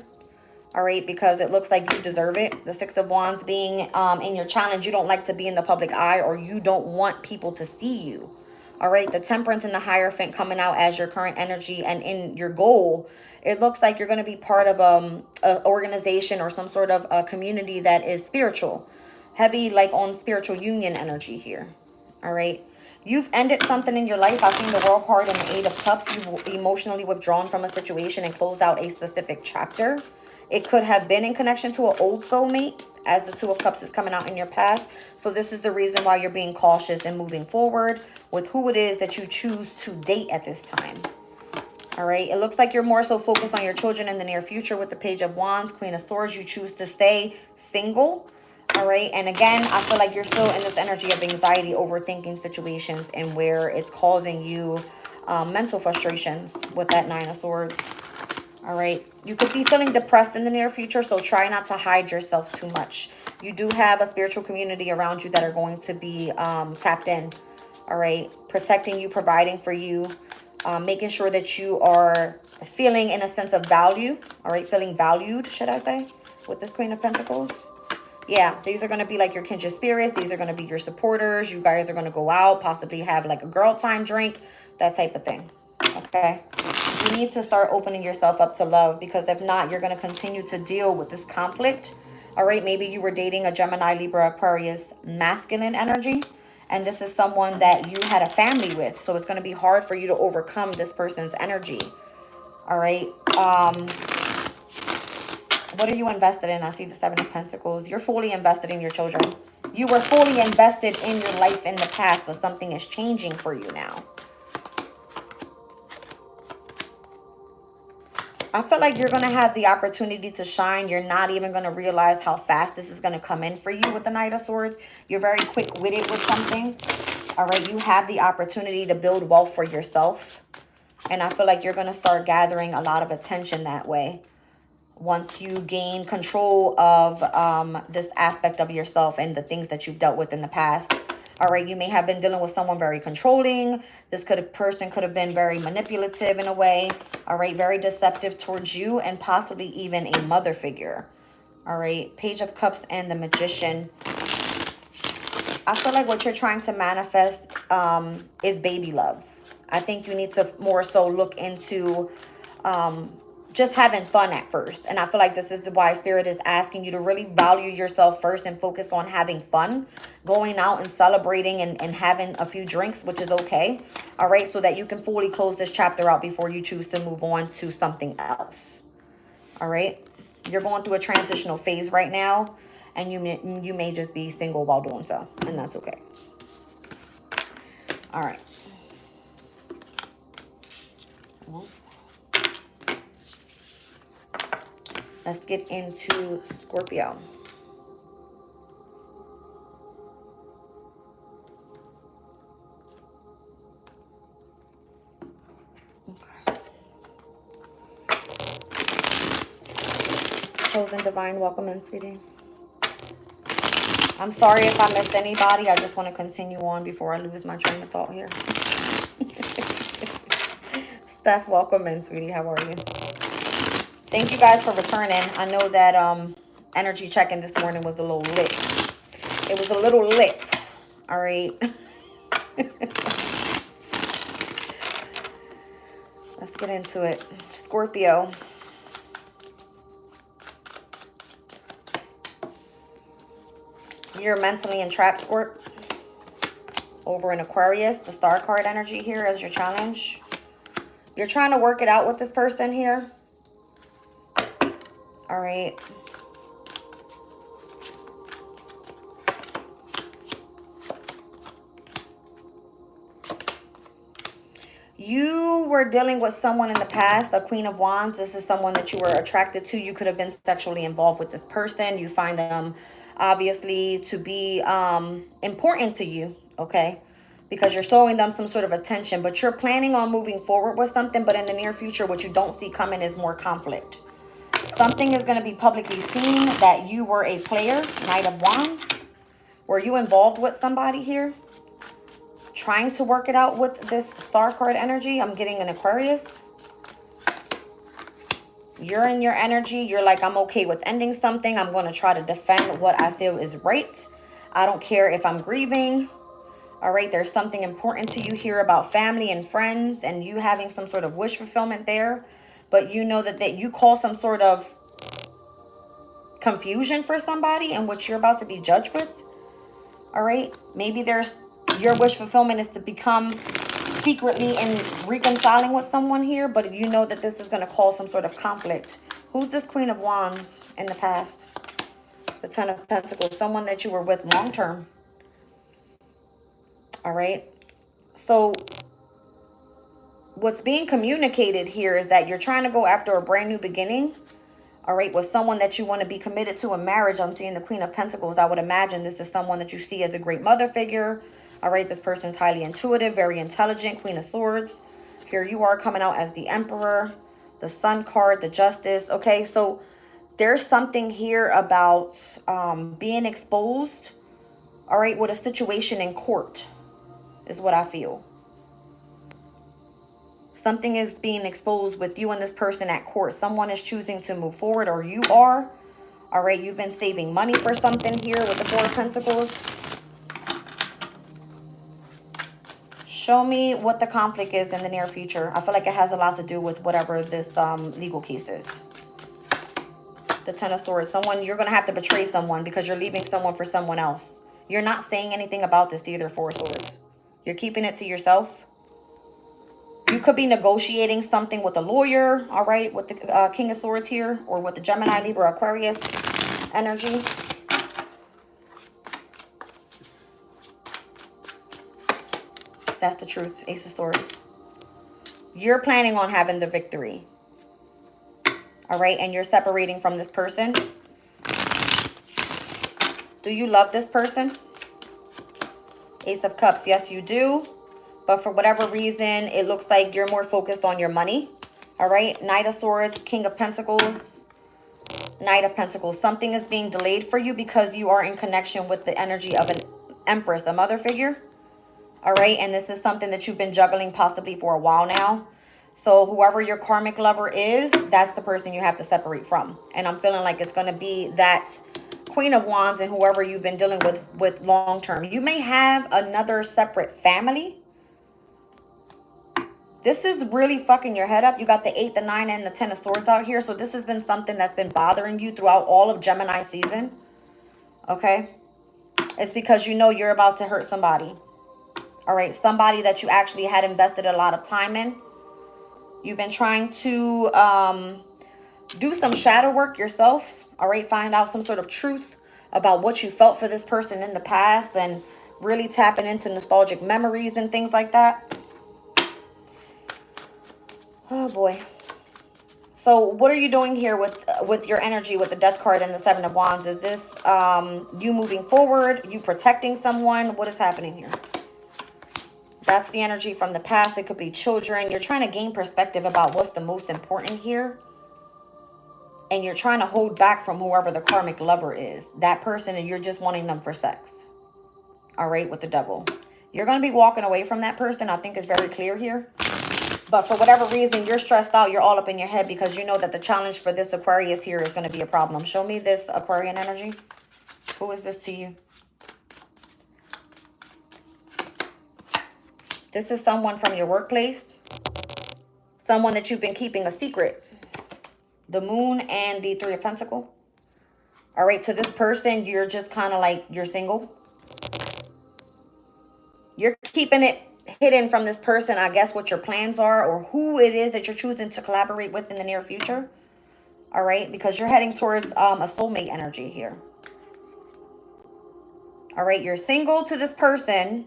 All right, because it looks like you deserve it. The 6 of Wands being in your challenge, you don't like to be in the public eye, or you don't want people to see you. All right, the Temperance and the Hierophant coming out as your current energy and in your goal. It looks like you're going to be part of an organization or some sort of a community that is spiritual. Heavy like on spiritual union energy here. All right. You've ended something in your life. I've seen the World card and the 8 of Cups. You've emotionally withdrawn from a situation and closed out a specific chapter. It could have been in connection to an old soulmate, as the 2 of Cups is coming out in your past. So this is the reason why you're being cautious and moving forward with who it is that you choose to date at this time. All right. It looks like you're more so focused on your children in the near future with the Page of Wands, Queen of Swords. You choose to stay single. All right. And again, I feel like you're still in this energy of anxiety, overthinking situations, and where it's causing you mental frustrations with that Nine of Swords. All right. You could be feeling depressed in the near future, so try not to hide yourself too much. You do have a spiritual community around you that are going to be tapped in. All right. Protecting you, providing for you, making sure that you are feeling in a sense of value. All right. Feeling valued, should I say, with this Queen of Pentacles. Yeah, these are going to be like your kindred spirits. These are going to be your supporters. You guys are going to go out, possibly have like a girl time drink, that type of thing. Okay. You need to start opening yourself up to love, because if not, you're going to continue to deal with this conflict. All right. Maybe you were dating a Gemini, Libra, Aquarius, masculine energy, and this is someone that you had a family with. So it's going to be hard for you to overcome this person's energy. All right. What are you invested in? I see the Seven of Pentacles. You're fully invested in your children. You were fully invested in your life in the past, but something is changing for you now. I feel like you're going to have the opportunity to shine. You're not even going to realize how fast this is going to come in for you with the Knight of Swords. You're very quick-witted with something. All right, you have the opportunity to build wealth for yourself. And I feel like you're going to start gathering a lot of attention that way once you gain control of this aspect of yourself and the things that you've dealt with in the past. All right, you may have been dealing with someone very controlling. This person could have been very manipulative in a way. All right, very deceptive towards you, and possibly even a mother figure. All right, Page of Cups and the Magician. I feel like what you're trying to manifest is baby love. I think you need to more so look into just having fun at first. And I feel like this is why Spirit is asking you to really value yourself first and focus on having fun, going out and celebrating and having a few drinks, which is okay. All right, so that you can fully close this chapter out before you choose to move on to something else. All right, you're going through a transitional phase right now, and you may just be single while doing so, and that's okay. All right. Let's get into Scorpio. Okay. Chosen Divine, welcome in, sweetie. I'm sorry if I missed anybody. I just want to continue on before I lose my train of thought here. Steph, welcome in, sweetie. How are you? Thank you guys for returning. I know that energy check-in this morning was a little lit. It was a little lit. All right. Let's get into it. Scorpio. You're mentally entrapped, Scorp. Over in Aquarius, the star card energy here as your challenge. You're trying to work it out with this person here. All right. You were dealing with someone in the past, a Queen of Wands. This is someone that you were attracted to. You could have been sexually involved with this person. You find them obviously to be important to you, okay? Because you're showing them some sort of attention, but you're planning on moving forward with something, but in the near future, what you don't see coming is more conflict. Something is going to be publicly seen that you were a player, Knight of Wands. Were you involved with somebody here? Trying to work it out with this star card energy. I'm getting an Aquarius. You're in your energy. You're like, I'm okay with ending something. I'm going to try to defend what I feel is right. I don't care if I'm grieving. All right, there's something important to you here about family and friends and you having some sort of wish fulfillment there. But you know that you call some sort of confusion for somebody and what you're about to be judged with. All right, maybe your wish fulfillment is to become secretly and reconciling with someone here, but you know that this is going to cause some sort of conflict. Who's this Queen of Wands in the past? The Ten of Pentacles, someone that you were with long term. All right, so what's being communicated here is that you're trying to go after a brand new beginning. All right, with someone that you want to be committed to in marriage. I'm seeing the Queen of Pentacles. I would imagine this is someone that you see as a great mother figure. All right, this person's highly intuitive, very intelligent, Queen of Swords. Here you are coming out as the Emperor, the Sun card, the Justice. Okay, so there's something here about being exposed, all right, with a situation in court is what I feel. Something is being exposed with you and this person at court. Someone is choosing to move forward, or you are. All right, you've been saving money for something here with the Four of Pentacles. Show me what the conflict is in the near future. I feel like it has a lot to do with whatever this legal case is. The Ten of Swords. Someone, you're going to have to betray someone because you're leaving someone for someone else. You're not saying anything about this either, Four of Swords. You're keeping it to yourself. You could be negotiating something with a lawyer, all right, with the King of Swords here, or with the Gemini, Libra, Aquarius energy. That's the truth, Ace of Swords. You're planning on having the victory, all right, and you're separating from this person. Do you love this person? Ace of Cups, yes, you do. But for whatever reason, it looks like you're more focused on your money. All right. Knight of Swords, King of Pentacles, Knight of Pentacles. Something is being delayed for you because you are in connection with the energy of an Empress, a mother figure. All right. And this is something that you've been juggling possibly for a while now. So whoever your karmic lover is, that's the person you have to separate from. And I'm feeling like it's going to be that Queen of Wands and whoever you've been dealing with long term. You may have another separate family. This is really fucking your head up. You got the 8, the 9, and the 10 of Swords out here. So this has been something that's been bothering you throughout all of Gemini season. Okay? It's because you know you're about to hurt somebody. All right? Somebody that you actually had invested a lot of time in. You've been trying to do some shadow work yourself. All right? Find out some sort of truth about what you felt for this person in the past. And really tapping into nostalgic memories and things like that. Oh, boy. So what are you doing here with your energy with the Death card and the Seven of Wands? Is this you moving forward? You protecting someone? What is happening here? That's the energy from the past. It could be children. You're trying to gain perspective about what's the most important here. And you're trying to hold back from whoever the karmic lover is. That person, and you're just wanting them for sex. All right, with the Devil. You're going to be walking away from that person. I think it's very clear here. But for whatever reason, you're stressed out. You're all up in your head because you know that the challenge for this Aquarius here is going to be a problem. Show me this Aquarian energy. Who is this to you? This is someone from your workplace. Someone that you've been keeping a secret. The Moon and the Three of Pentacles. All right, to this person, you're just kind of like, you're single. You're keeping it hidden from this person, I guess, what your plans are or who it is that you're choosing to collaborate with in the near future. All right, because you're heading towards a soulmate energy here. All right, you're single to this person,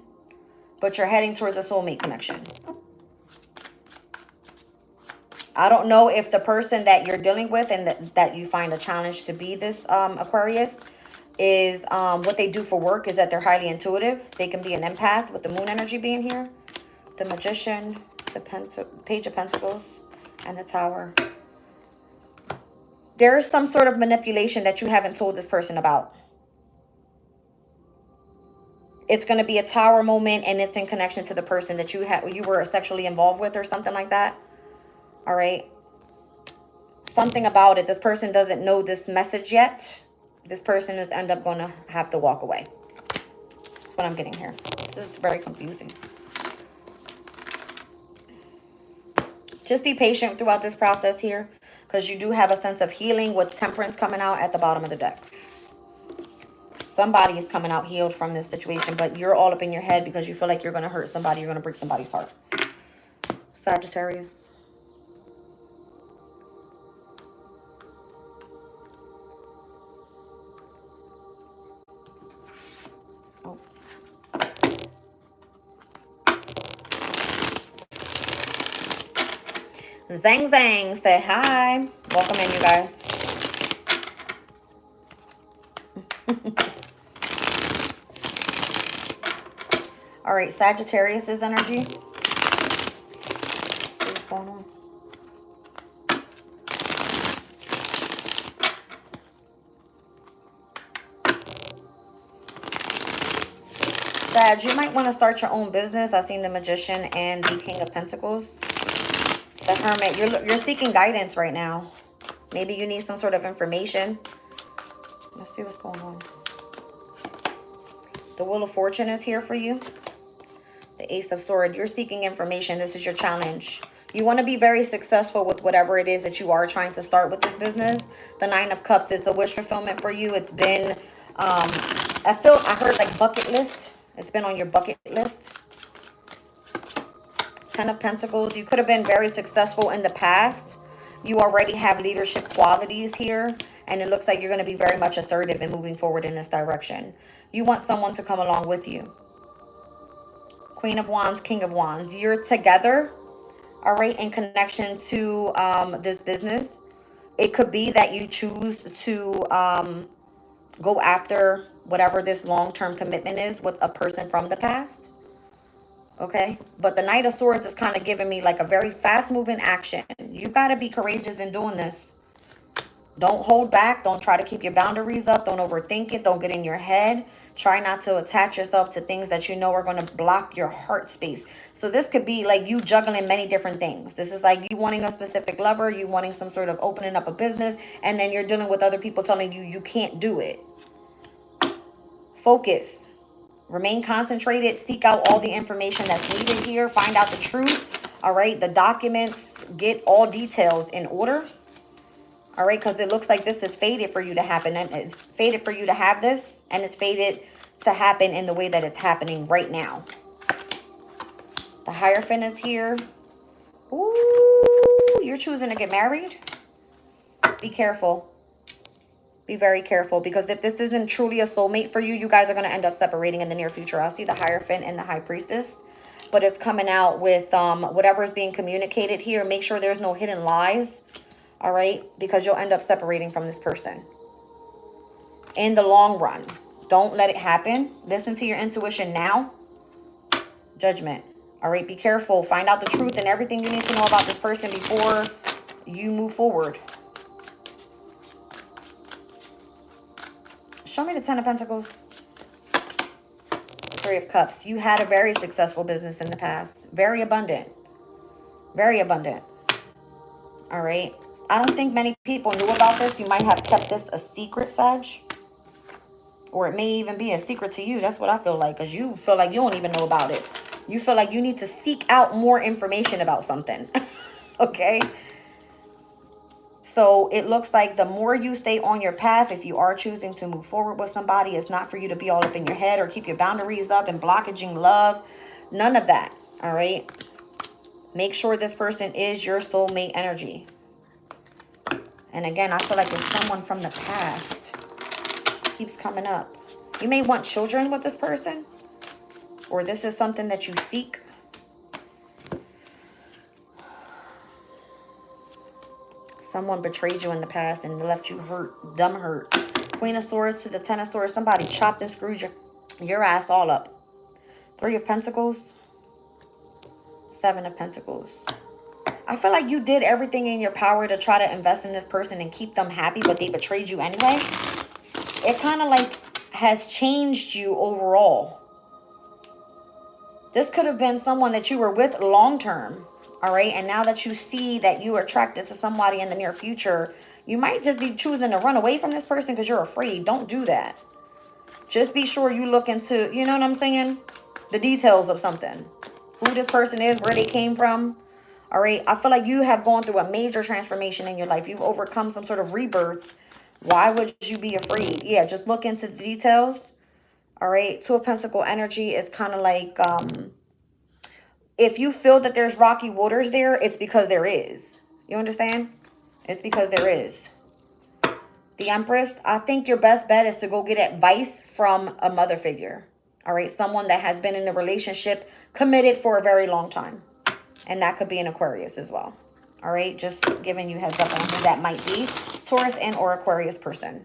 but you're heading towards a soulmate connection. I don't know if the person that you're dealing with and that you find a challenge to be this Aquarius is what they do for work is that they're highly intuitive. They can be an empath with the Moon energy being here. The Magician, the Page of Pentacles, and the Tower. There's some sort of manipulation that you haven't told this person about. It's going to be a Tower moment, and it's in connection to the person that you were sexually involved with or something like that. All right. Something about it. This person doesn't know this message yet. This person is end up going to have to walk away. That's what I'm getting here. This is very confusing. Just be patient throughout this process here because you do have a sense of healing with Temperance coming out at the bottom of the deck. Somebody is coming out healed from this situation, but you're all up in your head because you feel like you're going to hurt somebody. You're going to break somebody's heart. Sagittarius. Zang Zang, say hi. Welcome in, you guys. All right, Sagittarius's energy. Let's see what's going on. Sag, you might want to start your own business. I've seen the Magician and the King of Pentacles. The Hermit, you're seeking guidance right now. Maybe you need some sort of information. Let's see what's going on. The Wheel of Fortune is here for you. The Ace of Swords, you're seeking information. This is your challenge. You want to be very successful with whatever it is that you are trying to start with this business. The Nine of Cups, it's a wish fulfillment for you. It's been, I heard like bucket list. It's been on your bucket list. Ten of Pentacles, you could have been very successful in the past. You already have leadership qualities here. And it looks like you're going to be very much assertive in moving forward in this direction. You want someone to come along with you. Queen of Wands, King of Wands. You're together, all right, in connection to this business. It could be that you choose to go after whatever this long-term commitment is with a person from the past. Okay, but the Knight of Swords is kind of giving me like a very fast-moving action. You got to be courageous in doing this. Don't hold back. Don't try to keep your boundaries up. Don't overthink it. Don't get in your head. Try not to attach yourself to things that you know are going to block your heart space. So this could be like you juggling many different things. This is like you wanting a specific lover, you wanting some sort of opening up a business, and then you're dealing with other people telling you you can't do it. Focus. Remain concentrated. Seek out all the information that's needed here. Find out the truth. All right. The documents. Get all details in order. All right, because it looks like this is fated for you to happen. And it's fated for you to have this. And it's fated to happen in the way that it's happening right now. The Hierophant is here. Ooh, you're choosing to get married? Be careful. Be very careful. Because if this isn't truly a soulmate for you, you guys are going to end up separating in the near future. I see the Hierophant and the High Priestess. But it's coming out with whatever is being communicated here. Make sure there's no hidden lies. All right, because you'll end up separating from this person in the long run. Don't let it happen. Listen to your intuition now. Judgment. All right, be careful. Find out the truth and everything you need to know about this person before you move forward. Show me the Ten of Pentacles. Three of Cups. You had a very successful business in the past. Very abundant. Very abundant. All right. I don't think many people knew about this. You might have kept this a secret, Sag. Or it may even be a secret to you. That's what I feel like. Because you feel like you don't even know about it. You feel like you need to seek out more information about something. Okay? So it looks like the more you stay on your path, if you are choosing to move forward with somebody, it's not for you to be all up in your head or keep your boundaries up and blockaging love. None of that. All right? Make sure this person is your soulmate energy. And again, I feel like it's someone from the past. Keeps coming up. You may want children with this person. Or this is something that you seek. Someone betrayed you in the past and left you hurt, dumb hurt. Queen of Swords to the Ten of Swords. Somebody chopped and screwed your ass all up. Three of Pentacles. Seven of Pentacles. I feel like you did everything in your power to try to invest in this person and keep them happy, but they betrayed you anyway. It kind of like has changed you overall. This could have been someone that you were with long term, all right? And now that you see that you are attracted to somebody in the near future, you might just be choosing to run away from this person because you're afraid. Don't do that. Just be sure you look into, you know what I'm saying? The details of something. Who this person is, where they came from. All right, I feel like you have gone through a major transformation in your life. You've overcome some sort of rebirth. Why would you be afraid? Yeah, just look into the details. All right, Two of Pentacles energy is kind of like, if you feel that there's rocky waters there, it's because there is. You understand? It's because there is. The Empress, I think your best bet is to go get advice from a mother figure. All right, someone that has been in a relationship, committed for a very long time. And that could be an Aquarius as well. All right, just giving you heads up on who that might be. Taurus and or Aquarius person.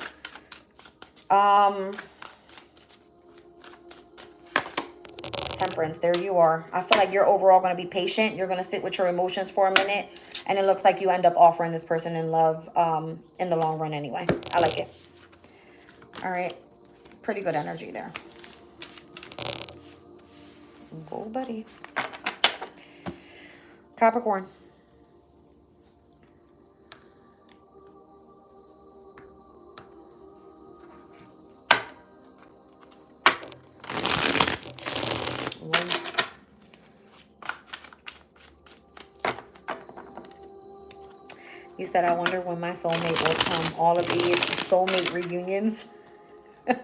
Temperance, there you are. I feel like you're overall going to be patient. You're going to sit with your emotions for a minute. And it looks like you end up offering this person in love in the long run anyway. I like it. All right. Pretty good energy there. Go, buddy. Capricorn. You said, I wonder when my soulmate will come. All of these soulmate reunions. We'll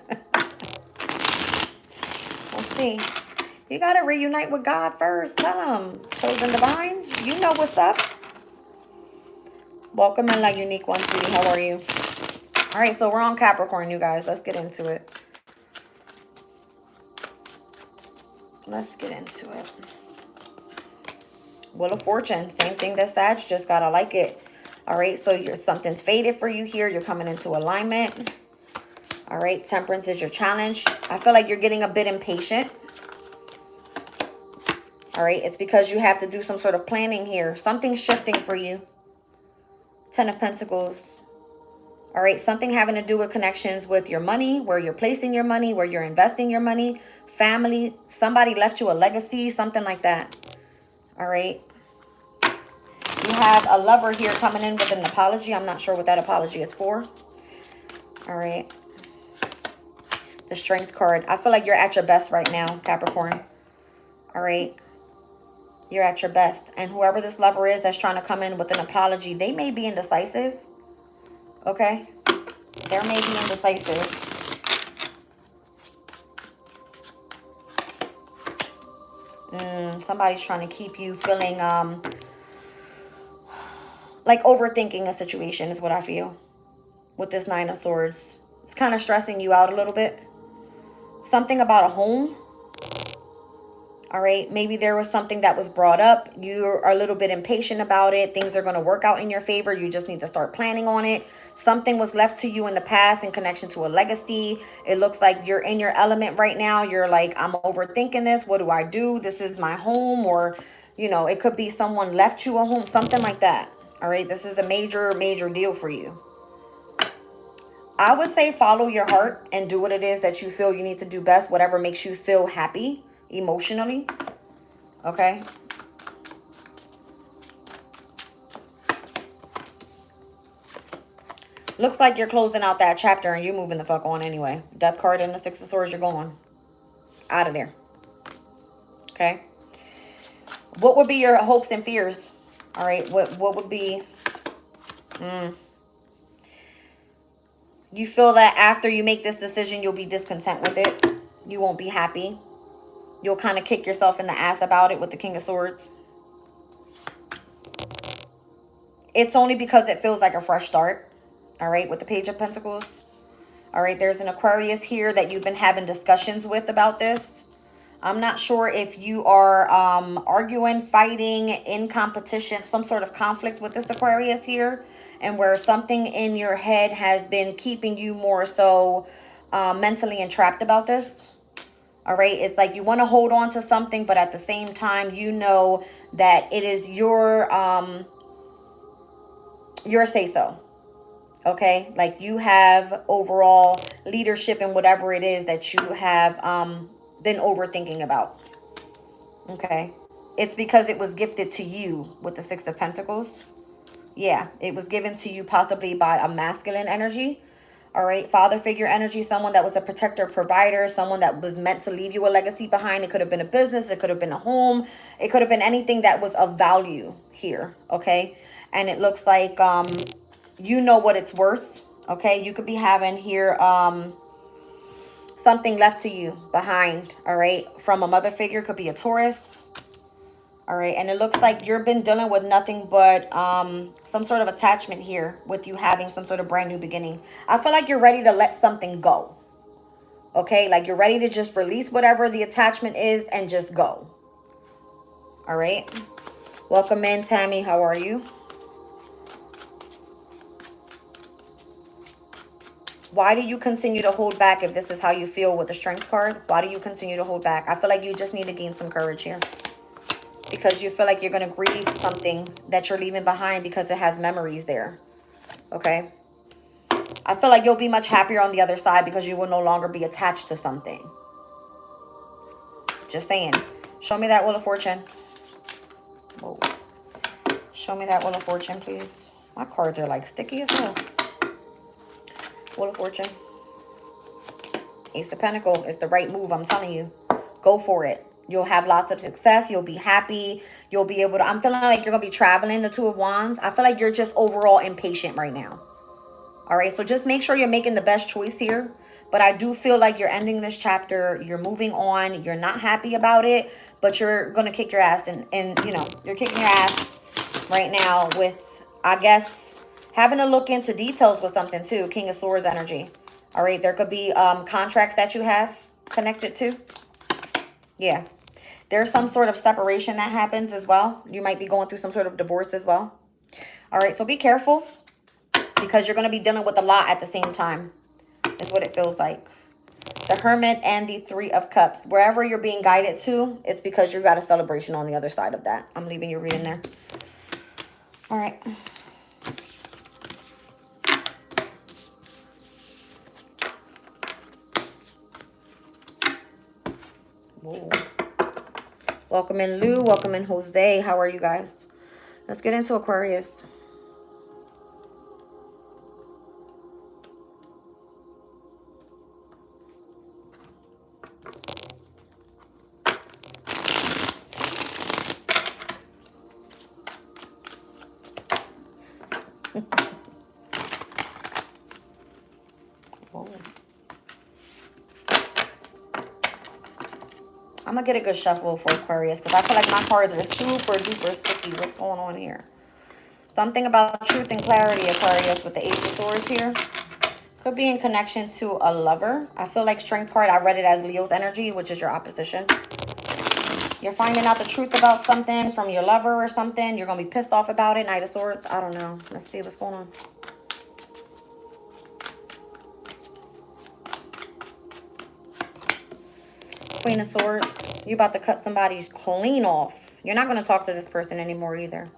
see. You got to reunite with God first. Tell him. Chosen Divine, you know what's up. Welcome in, like unique one, sweetie. How are you? All right, so we're on Capricorn, you guys. Let's get into it. Let's get into it. Wheel of Fortune. Same thing that Sag just got. I like it. All right, so something's faded for you here. You're coming into alignment. All right, Temperance is your challenge. I feel like you're getting a bit impatient. All right, it's because you have to do some sort of planning here. Something's shifting for you. Ten of Pentacles. All right, something having to do with connections with your money, where you're placing your money, where you're investing your money, family, somebody left you a legacy, something like that. All right. You have a lover here coming in with an apology. I'm not sure what that apology is for. All right. The Strength card. I feel like you're at your best right now, Capricorn. All right. You're at your best. And whoever this lover is that's trying to come in with an apology, they may be indecisive. Okay. They may be indecisive. Somebody's trying to keep you feeling like overthinking a situation is what I feel with this Nine of Swords. It's kind of stressing you out a little bit. Something about a home. All right. Maybe there was something that was brought up. You are a little bit impatient about it. Things are going to work out in your favor. You just need to start planning on it. Something was left to you in the past in connection to a legacy. It looks like you're in your element right now. You're like, I'm overthinking this. What do I do? This is my home. Or, you know, it could be someone left you a home. Something like that. All right. This is a major, major deal for you. I would say follow your heart and do what it is that you feel you need to do best. Whatever makes you feel happy emotionally. Okay. Looks like you're closing out that chapter and you're moving the fuck on anyway. Death card and the Six of Swords, you're going out of there. Okay. What would be your hopes and fears? All right. What would be... You feel that after you make this decision, you'll be discontent with it. You won't be happy. You'll kind of kick yourself in the ass about it with the King of Swords. It's only because it feels like a fresh start. All right, with the Page of Pentacles. All right, there's an Aquarius here that you've been having discussions with about this. I'm not sure if you are arguing, fighting, in competition, some sort of conflict with this Aquarius here. And where something in your head has been keeping you more so mentally entrapped about this. All right, it's like you want to hold on to something, but at the same time, you know that it is your say-so. Okay, like you have overall leadership in whatever it is that you have been overthinking about. Okay, it's because it was gifted to you with the Six of Pentacles. Yeah, it was given to you possibly by a masculine energy. All right, father figure energy, someone that was a protector, provider, someone that was meant to leave you a legacy behind. It could have been a business. It could have been a home. It could have been anything that was of value here. Okay, and it looks like you know what it's worth. Okay, you could be having here something left to you behind. All right, from a mother figure, could be a Taurus. All right, and it looks like you've been dealing with nothing but some sort of attachment here with you having some sort of brand new beginning. I feel like you're ready to let something go. Okay, like you're ready to just release whatever the attachment is and just go. All right. Welcome in, Tammy. How are you? Why do you continue to hold back if this is how you feel with the Strength card? Why do you continue to hold back? I feel like you just need to gain some courage here. Because you feel like you're going to grieve something that you're leaving behind because it has memories there. Okay? I feel like you'll be much happier on the other side because you will no longer be attached to something. Just saying. Show me that Wheel of Fortune. Whoa. Show me that Wheel of Fortune, please. My cards are like sticky as hell. Wheel of Fortune. Ace of Pentacles is the right move, I'm telling you. Go for it. You'll have lots of success. You'll be happy. You'll be able to... I'm feeling like you're going to be traveling, the Two of Wands. I feel like you're just overall impatient right now. All right, so just make sure you're making the best choice here. But I do feel like you're ending this chapter. You're moving on. You're not happy about it. But you're going to kick your ass. And, you know, you're kicking your ass right now with, I guess, having to look into details with something too. King of Swords energy. All right, there could be contracts that you have connected to. Yeah. There's some sort of separation that happens as well. You might be going through some sort of divorce as well. All right, so be careful because you're going to be dealing with a lot at the same time. Is what it feels like. The Hermit and the Three of Cups. Wherever you're being guided to, it's because you got a celebration on the other side of that. I'm leaving your reading there. All right. Whoa. Welcome in Lou. Welcome in Jose. How are you guys? Let's get into Aquarius. I'm going to get a good shuffle for Aquarius because I feel like my cards are super duper sticky. What's going on here? Something about truth and clarity, Aquarius, with the Ace of Swords here. Could be in connection to a lover. I feel like Strength card, I read it as Leo's energy, which is your opposition. You're finding out the truth about something from your lover or something. You're going to be pissed off about it. Knight of Swords. I don't know. Let's see what's going on. Queen of Swords. You're about to cut somebody clean off. You're not going to talk to this person anymore either.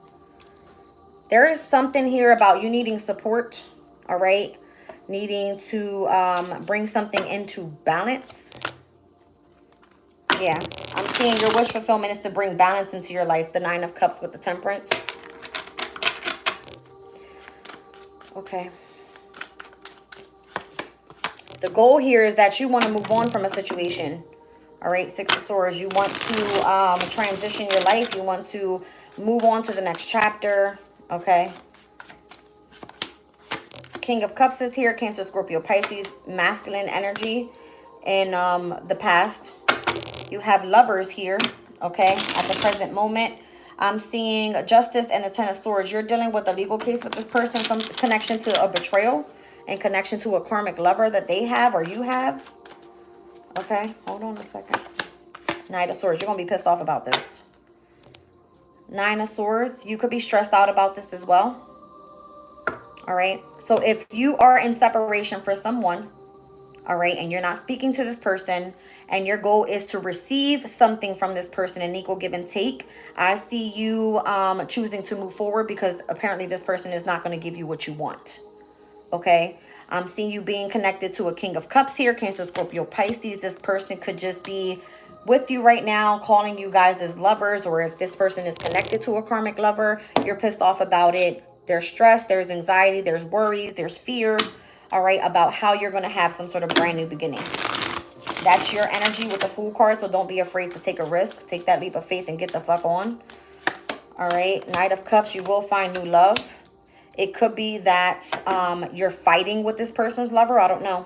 There is something here about you needing support. All right. Needing to bring something into balance. Yeah. I'm seeing your wish fulfillment is to bring balance into your life. The Nine of Cups with the Temperance. Okay. The goal here is that you want to move on from a situation. All right, Six of Swords. You want to transition your life. You want to move on to the next chapter. Okay. King of Cups is here. Cancer, Scorpio, Pisces. Masculine energy in the past. You have lovers here. Okay. At the present moment. I'm seeing Justice and the Ten of Swords. You're dealing with a legal case with this person. Some connection to a betrayal. In connection to a karmic lover that they have or you have. Okay, hold on a second. Knight of Swords. You're going to be pissed off about this. Nine of Swords. You could be stressed out about this as well. All right. So if you are in separation for someone, all right, and you're not speaking to this person, and your goal is to receive something from this person, an equal give and take, I see you choosing to move forward because apparently this person is not going to give you what you want. Okay, I'm seeing you being connected to a King of Cups here. Cancer, Scorpio, Pisces. This person could just be with you right now, calling you guys as lovers. Or if this person is connected to a karmic lover, you're pissed off about it. There's stress, there's anxiety, there's worries, there's fear. All right, about how you're going to have some sort of brand new beginning. That's your energy with the Fool card. So don't be afraid to take a risk. Take that leap of faith and get the fuck on. All right, Knight of Cups. You will find new love. It could be that you're fighting with this person's lover. I don't know.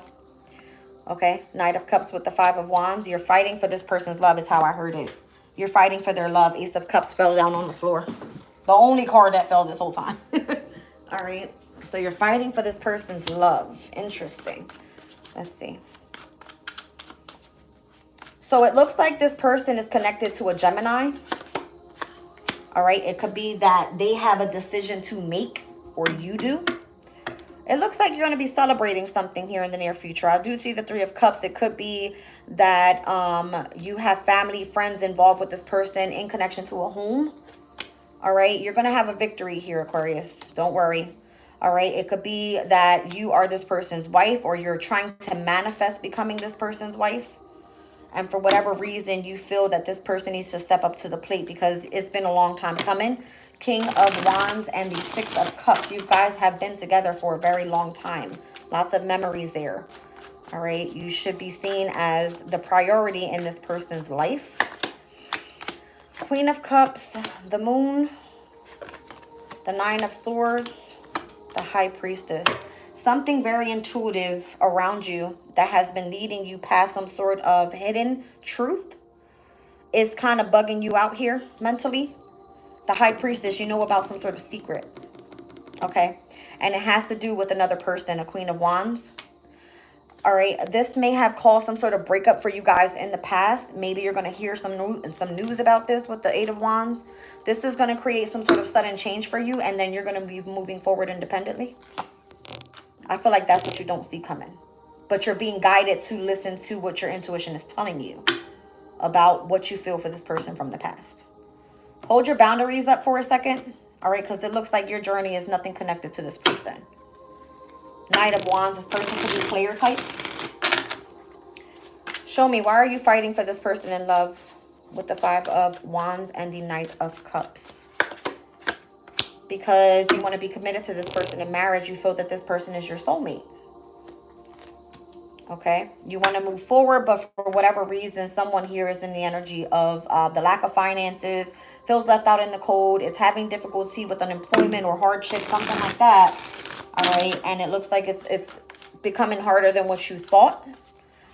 Okay. Knight of Cups with the Five of Wands. You're fighting for this person's love is how I heard it. You're fighting for their love. Ace of Cups fell down on the floor. The only card that fell this whole time. All right. So you're fighting for this person's love. Interesting. Let's see. So it looks like this person is connected to a Gemini. All right. It could be that they have a decision to make. Or you do. It looks like you're going to be celebrating something here in the near future. I do see the Three of Cups. It could be that you have family, friends involved with this person in connection to a home. All right. You're going to have a victory here, Aquarius. Don't worry. All right. It could be that you are this person's wife, or you're trying to manifest becoming this person's wife. And for whatever reason, you feel that this person needs to step up to the plate because it's been a long time coming. King of Wands and the Six of Cups. You guys have been together for a very long time. Lots of memories there. All right. You should be seen as the priority in this person's life. Queen of Cups, the Moon, the Nine of Swords, the High Priestess. Something very intuitive around you that has been leading you past some sort of hidden truth is kind of bugging you out here mentally. The High Priestess, you know about some sort of secret. Okay. And it has to do with another person, a Queen of Wands. All right. This may have caused some sort of breakup for you guys in the past. Maybe you're going to hear some news about this with the Eight of Wands. This is going to create some sort of sudden change for you. And then you're going to be moving forward independently. I feel like that's what you don't see coming. But you're being guided to listen to what your intuition is telling you about what you feel for this person from the past. Hold your boundaries up for a second. All right, because it looks like your journey is nothing connected to this person. Knight of Wands, this person could be player type. Show me, why are you fighting for this person in love with the Five of Wands and the Knight of Cups? Because you want to be committed to this person in marriage. You feel that this person is your soulmate. Okay, you want to move forward, but for whatever reason, someone here is in the energy of the lack of finances, feels left out in the cold, is having difficulty with unemployment or hardship, something like that. All right, and it looks like it's becoming harder than what you thought.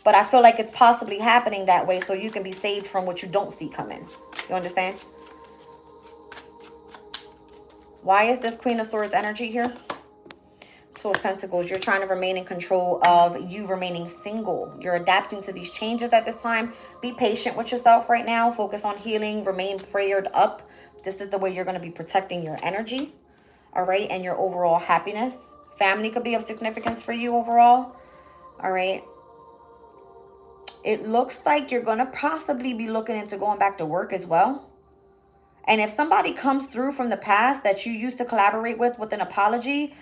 But I feel like it's possibly happening that way so you can be saved from what you don't see coming. You understand? Why is this Queen of Swords energy here? Two of Pentacles. You're trying to remain in control of you remaining single. You're adapting to these changes at this time. Be patient with yourself right now. Focus on healing. Remain prayered up. This is the way you're going to be protecting your energy. All right. And your overall happiness. Family could be of significance for you overall. All right. It looks like you're going to possibly be looking into going back to work as well. And if somebody comes through from the past that you used to collaborate with an apology,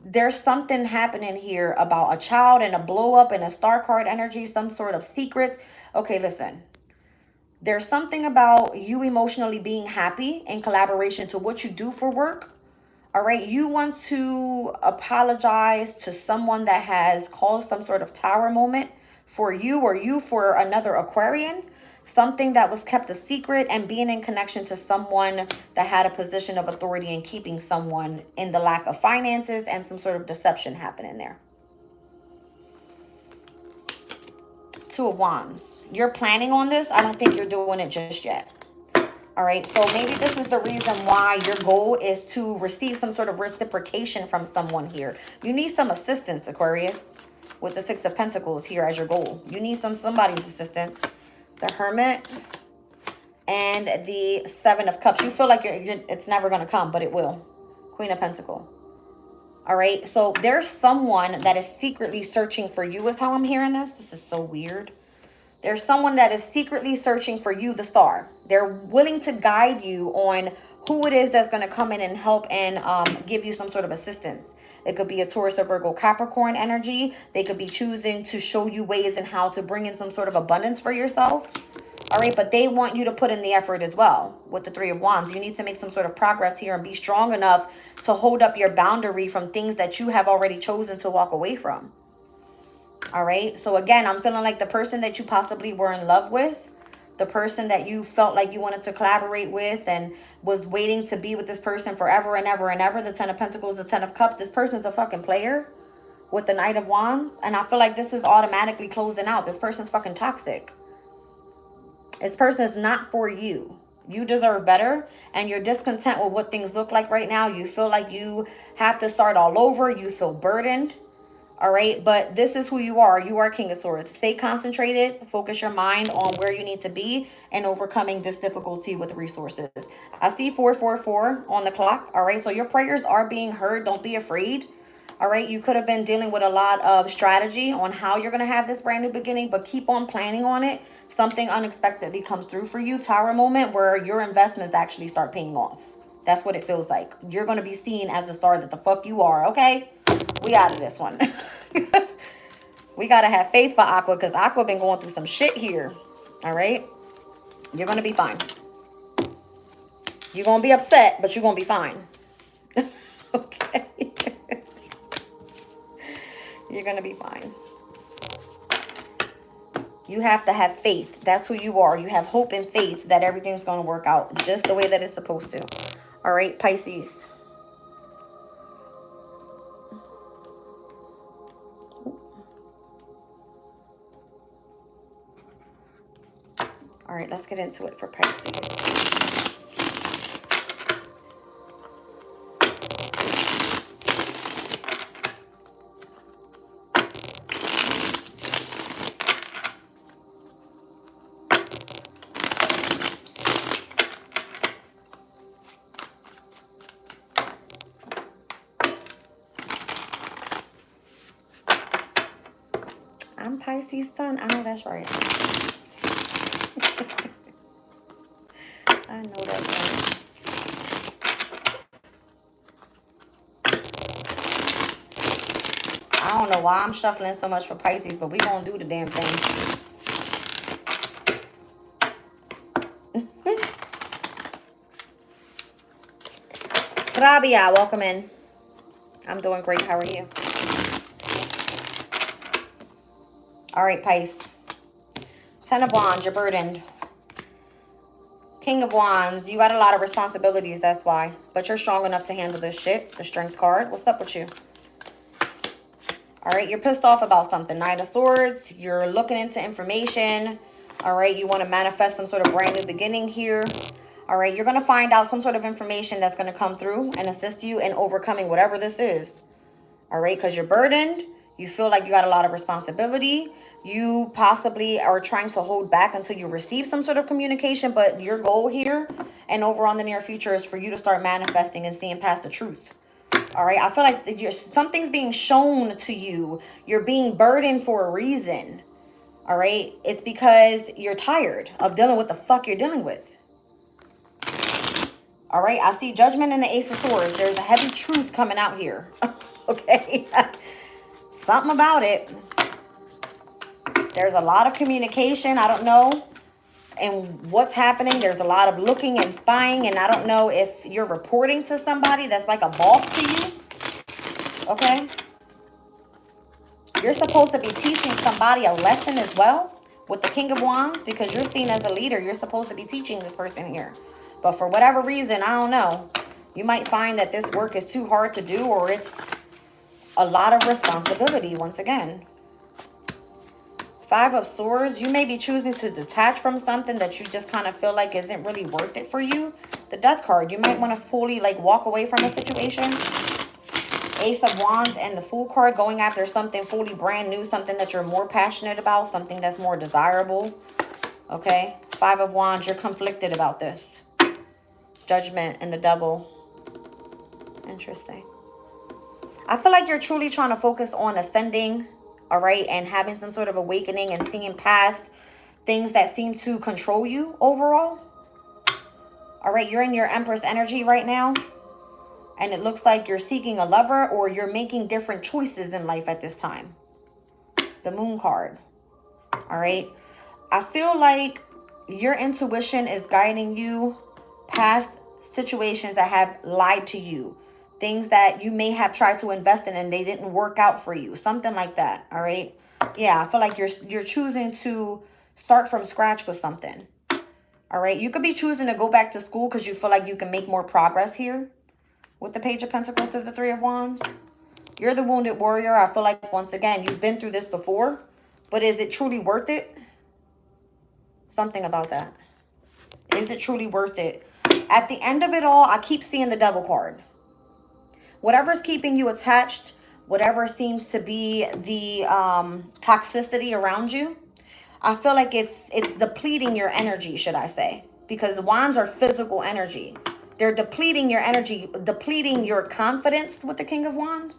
there's something happening here about a child and a blow up and a star card energy, some sort of secrets. Okay, listen. There's something about you emotionally being happy in collaboration to what you do for work. All right. You want to apologize to someone that has caused some sort of tower moment for you, or you for another Aquarian. Something that was kept a secret, and being in connection to someone that had a position of authority and keeping someone in the lack of finances and some sort of deception happening there. Two of Wands. You're planning on this. I don't think you're doing it just yet. All right. So maybe this is the reason why your goal is to receive some sort of reciprocation from someone here. You need some assistance, Aquarius, with the Six of Pentacles here as your goal. You need somebody's assistance. The Hermit and the Seven of Cups. You feel like it's never going to come, but it will. Queen of Pentacles. All right. So there's someone that is secretly searching for you is how I'm hearing this. This is so weird. There's someone that is secretly searching for you, the star. They're willing to guide you on who it is that's going to come in and help and give you some sort of assistance. It could be a Taurus or Virgo Capricorn energy. They could be choosing to show you ways and how to bring in some sort of abundance for yourself. All right, but they want you to put in the effort as well with the Three of Wands. You need to make some sort of progress here and be strong enough to hold up your boundary from things that you have already chosen to walk away from. All right, so again, I'm feeling like the person that you possibly were in love with, the person that you felt like you wanted to collaborate with and was waiting to be with this person forever and ever and ever. The Ten of Pentacles, the Ten of Cups. This person's a fucking player with the Knight of Wands. And I feel like this is automatically closing out. This person's fucking toxic. This person is not for you. You deserve better. And you're discontent with what things look like right now. You feel like you have to start all over. You feel burdened. All right, but this is who you are. You are King of Swords. Stay concentrated. Focus your mind on where you need to be and overcoming this difficulty with resources. I see 444 on the clock. All right, so your prayers are being heard. Don't be afraid. All right, you could have been dealing with a lot of strategy on how you're going to have this brand new beginning, but keep on planning on it. Something unexpectedly comes through for you, Tower moment, where your investments actually start paying off. That's what it feels like. You're going to be seen as the star that the fuck you are, okay? We out of this one. We got to have faith for Aqua, because Aqua been going through some shit here. All right? You're going to be fine. You're going to be upset, but you're going to be fine. Okay? You're going to be fine. You have to have faith. That's who you are. You have hope and faith that everything's going to work out just the way that it's supposed to. All right, Pisces. All right, let's get into it for Pisces. I'm Pisces sun. I know that's right. I know that's right. I don't know why I'm shuffling so much for Pisces, but we gonna do the damn thing. Rabia, welcome in. I'm doing great. How are you? All right, Pisces. 10 of Wands, you're burdened. King of Wands, you got a lot of responsibilities, that's why. But you're strong enough to handle this shit. The Strength card. What's up with you? All right, you're pissed off about something. Knight of Swords, you're looking into information. All right, you want to manifest some sort of brand new beginning here. All right, you're going to find out some sort of information that's going to come through and assist you in overcoming whatever this is. All right, because you're burdened. You feel like you got a lot of responsibility. You possibly are trying to hold back until you receive some sort of communication. But your goal here and over on the near future is for you to start manifesting and seeing past the truth. All right, I feel like something's being shown to you. You're being burdened for a reason. All right, it's because you're tired of dealing with the fuck you're dealing with. All right, I see Judgment and the Ace of Swords. There's a heavy truth coming out here. Okay. Something about it. There's a lot of communication. I don't know. And what's happening, there's a lot of looking and spying. And I don't know if you're reporting to somebody that's like a boss to you. Okay. You're supposed to be teaching somebody a lesson as well with the King of Wands, because you're seen as a leader. You're supposed to be teaching this person here. But for whatever reason, I don't know. You might find that this work is too hard to do, or it's a lot of responsibility once again. 5 of Swords, you may be choosing to detach from something that you just kind of feel like isn't really worth it for you. The Death card, you might want to fully like walk away from a situation. Ace of Wands and the Fool card, going after something fully brand new, something that you're more passionate about, something that's more desirable. Okay, 5 of Wands, you're conflicted about this. Judgment and the Devil. Interesting. I feel like you're truly trying to focus on ascending, all right, and having some sort of awakening and seeing past things that seem to control you overall. All right, you're in your Empress energy right now, and it looks like you're seeking a lover or you're making different choices in life at this time. The Moon card, all right. I feel like your intuition is guiding you past situations that have lied to you. Things that you may have tried to invest in and they didn't work out for you. Something like that, all right? Yeah, I feel like you're choosing to start from scratch with something. All right? You could be choosing to go back to school because you feel like you can make more progress here. With the Page of Pentacles to the 3 of Wands. You're the wounded warrior. I feel like, once again, you've been through this before. But is it truly worth it? Something about that. Is it truly worth it? At the end of it all, I keep seeing the Devil card. Whatever's keeping you attached, whatever seems to be the toxicity around you, I feel like it's depleting your energy, should I say. Because wands are physical energy. They're depleting your energy, depleting your confidence with the King of Wands.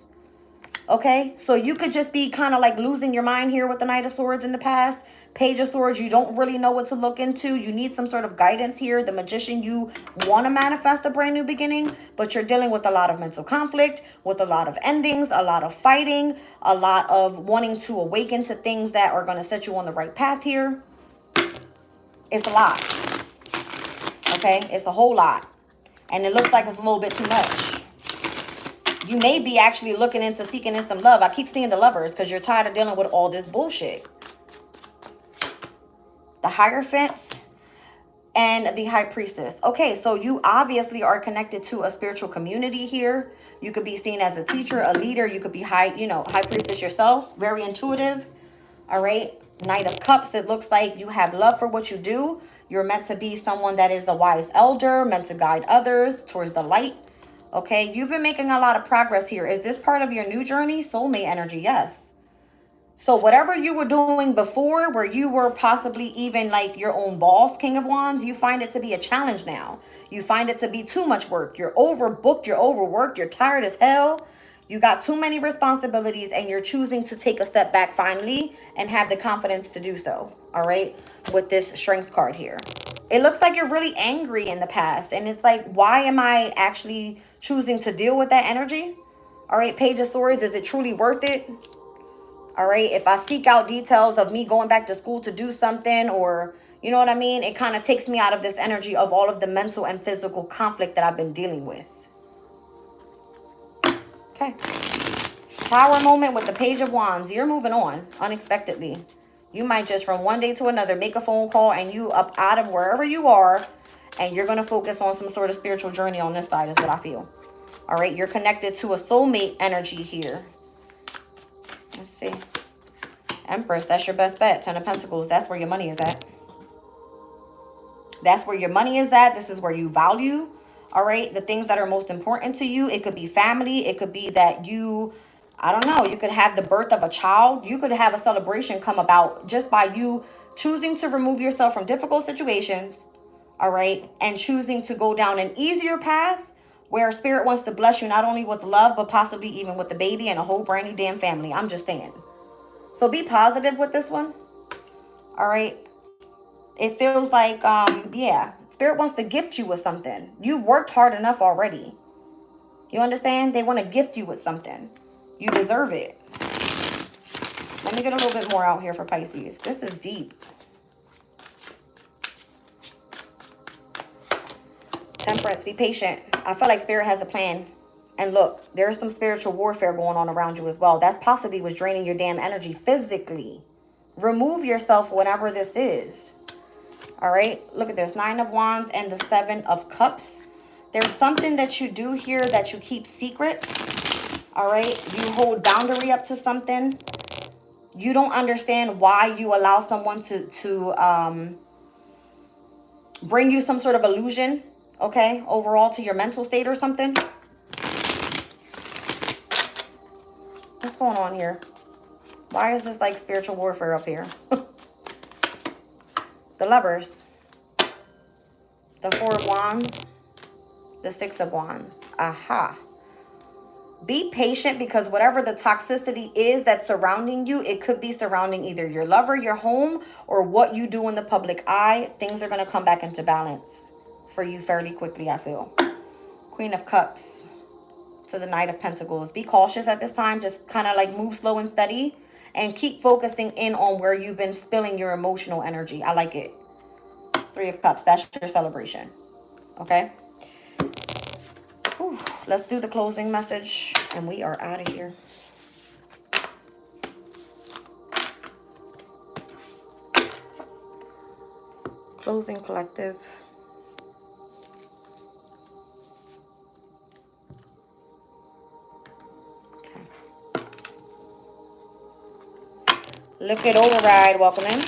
Okay, so you could just be kind of like losing your mind here with the Knight of Swords in the past. Page of Swords, you don't really know what to look into. You need some sort of guidance here. The Magician, you want to manifest a brand new beginning, but you're dealing with a lot of mental conflict, with a lot of endings, a lot of fighting, a lot of wanting to awaken to things that are going to set you on the right path here. It's a lot. Okay, it's a whole lot. And it looks like it's a little bit too much. You may be actually looking into seeking in some love. I keep seeing the Lovers because you're tired of dealing with all this bullshit. The Hierophant and the High Priestess. Okay, so you obviously are connected to a spiritual community here. You could be seen as a teacher, a leader. You could be High Priestess yourself. Very intuitive. All right. Knight of Cups. It looks like you have love for what you do. You're meant to be someone that is a wise elder, meant to guide others towards the light. Okay, you've been making a lot of progress here. Is this part of your new journey? Soulmate energy, yes. So whatever you were doing before, where you were possibly even like your own boss, King of Wands, you find it to be a challenge now. You find it to be too much work. You're overbooked, you're overworked, you're tired as hell. You got too many responsibilities and you're choosing to take a step back finally and have the confidence to do so. All right, with this Strength card here. It looks like you're really angry in the past. And it's like, why am I actually choosing to deal with that energy? All right, Page of Swords, is it truly worth it? All right, if I seek out details of me going back to school to do something, or, you know what I mean? It kind of takes me out of this energy of all of the mental and physical conflict that I've been dealing with. Okay. Power moment with the Page of Wands. You're moving on unexpectedly. You might just from one day to another make a phone call and you up out of wherever you are, and you're going to focus on some sort of spiritual journey on this side is what I feel. All right, you're connected to a soulmate energy here. Let's see. Empress, that's your best bet. Ten of Pentacles, that's where your money is at. That's where your money is at. This is where you value, all right, the things that are most important to you. It could be family. It could be that you, I don't know, you could have the birth of a child. You could have a celebration come about just by you choosing to remove yourself from difficult situations, all right, and choosing to go down an easier path where Spirit wants to bless you not only with love, but possibly even with the baby and a whole brand new damn family. I'm just saying. So be positive with this one, all right? It feels like, yeah, Spirit wants to gift you with something. You've worked hard enough already. You understand? They want to gift you with something. You deserve it. Let me get a little bit more out here for Pisces. This is deep. Temperance, be patient. I feel like Spirit has a plan. And look, there's some spiritual warfare going on around you as well. That's possibly what's draining your damn energy physically. Remove yourself whenever this is. All right, look at this. 9 of Wands and the 7 of Cups. There's something that you do here that you keep secret. All right, you hold boundary up to something. You don't understand why you allow someone to bring you some sort of illusion, okay, overall to your mental state or something. What's going on here? Why is this like spiritual warfare up here? The Lovers, the 4 of Wands, the 6 of Wands. Aha. Be patient, because whatever the toxicity is that's surrounding you, it could be surrounding either your lover, your home, or what you do in the public eye. Things are going to come back into balance for you fairly quickly, I feel. Queen of Cups to the Knight of Pentacles. Be cautious at this time. Just kind of like move slow and steady. And keep focusing in on where you've been spilling your emotional energy. I like it. 3 of Cups. That's your celebration. Okay. Whew. Let's do the closing message. And we are out of here. Closing collective. Look at Override. Welcome in.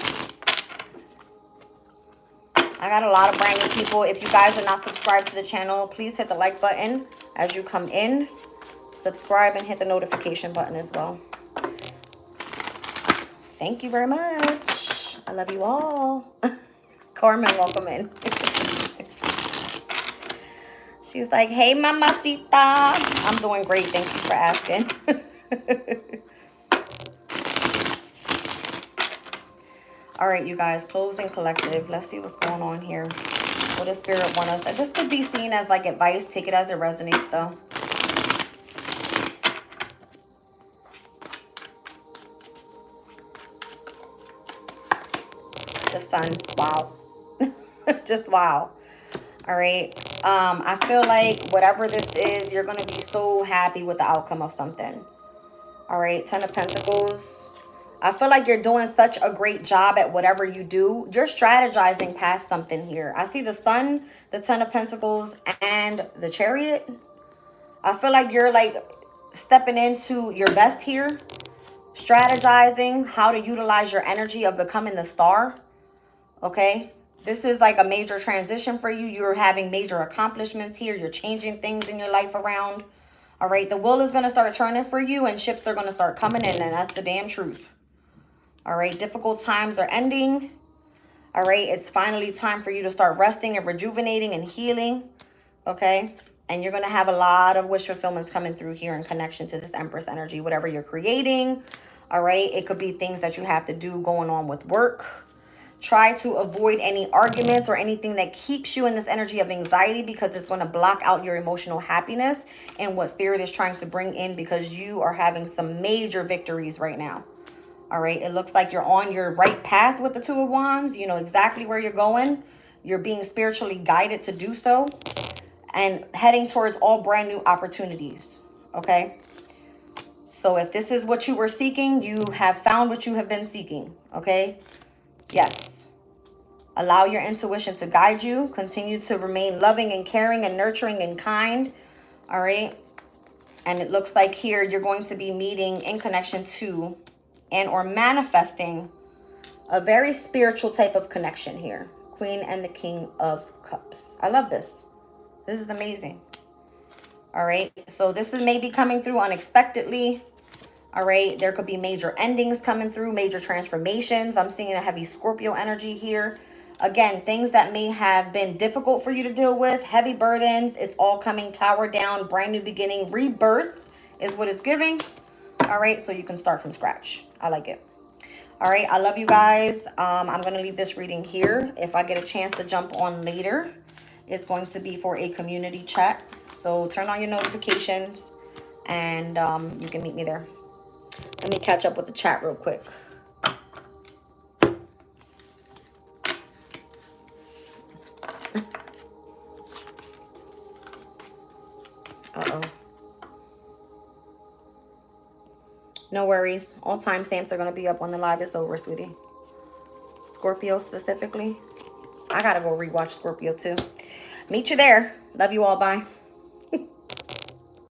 I got a lot of brand new people. If you guys are not subscribed to the channel, please hit the like button as you come in. Subscribe and hit the notification button as well. Thank you very much. I love you all. Carmen, welcome in. She's like, hey, mamacita. I'm doing great. Thank you for asking. All right, you guys, closing collective. Let's see what's going on here. What does Spirit want us? This could be seen as like advice. Take it as it resonates, though. The Sun. Wow. Just wow. All right. I feel like whatever this is, you're going to be so happy with the outcome of something. All right. 10 of Pentacles. I feel like you're doing such a great job at whatever you do. You're strategizing past something here. I see the Sun, the 10 of Pentacles, and the Chariot. I feel like you're like stepping into your best here. Strategizing how to utilize your energy of becoming the star. Okay. This is like a major transition for you. You're having major accomplishments here. You're changing things in your life around. All right. The wheel is going to start turning for you and ships are going to start coming in. And that's the damn truth. All right. Difficult times are ending. All right. It's finally time for you to start resting and rejuvenating and healing. Okay. And you're going to have a lot of wish fulfillments coming through here in connection to this Empress energy. Whatever you're creating. All right. It could be things that you have to do going on with work. Try to avoid any arguments or anything that keeps you in this energy of anxiety, because it's going to block out your emotional happiness and what Spirit is trying to bring in, because you are having some major victories right now. All right. It looks like you're on your right path with the Two of Wands. You know exactly where you're going. You're being spiritually guided to do so and heading towards all brand new opportunities. Okay. So if this is what you were seeking, you have found what you have been seeking. Okay. Yes. Allow your intuition to guide you. Continue to remain loving and caring and nurturing and kind. All right. And it looks like here you're going to be meeting in connection to and or manifesting a very spiritual type of connection here. Queen and the King of Cups. I love this. This is amazing. All right. So this is maybe coming through unexpectedly. All right. There could be major endings coming through, major transformations. I'm seeing a heavy Scorpio energy here. Again, things that may have been difficult for you to deal with, heavy burdens. It's all coming, tower down, brand new beginning, rebirth is what it's giving. All right. So you can start from scratch. I like it. All right. I love you guys. I'm going to leave this reading here. If I get a chance to jump on later, it's going to be for a community chat. So turn on your notifications and you can meet me there. Let me catch up with the chat real quick. Uh-oh. No worries. All timestamps are going to be up when the live is over, sweetie. Scorpio specifically. I got to go rewatch Scorpio too. Meet you there. Love you all. Bye.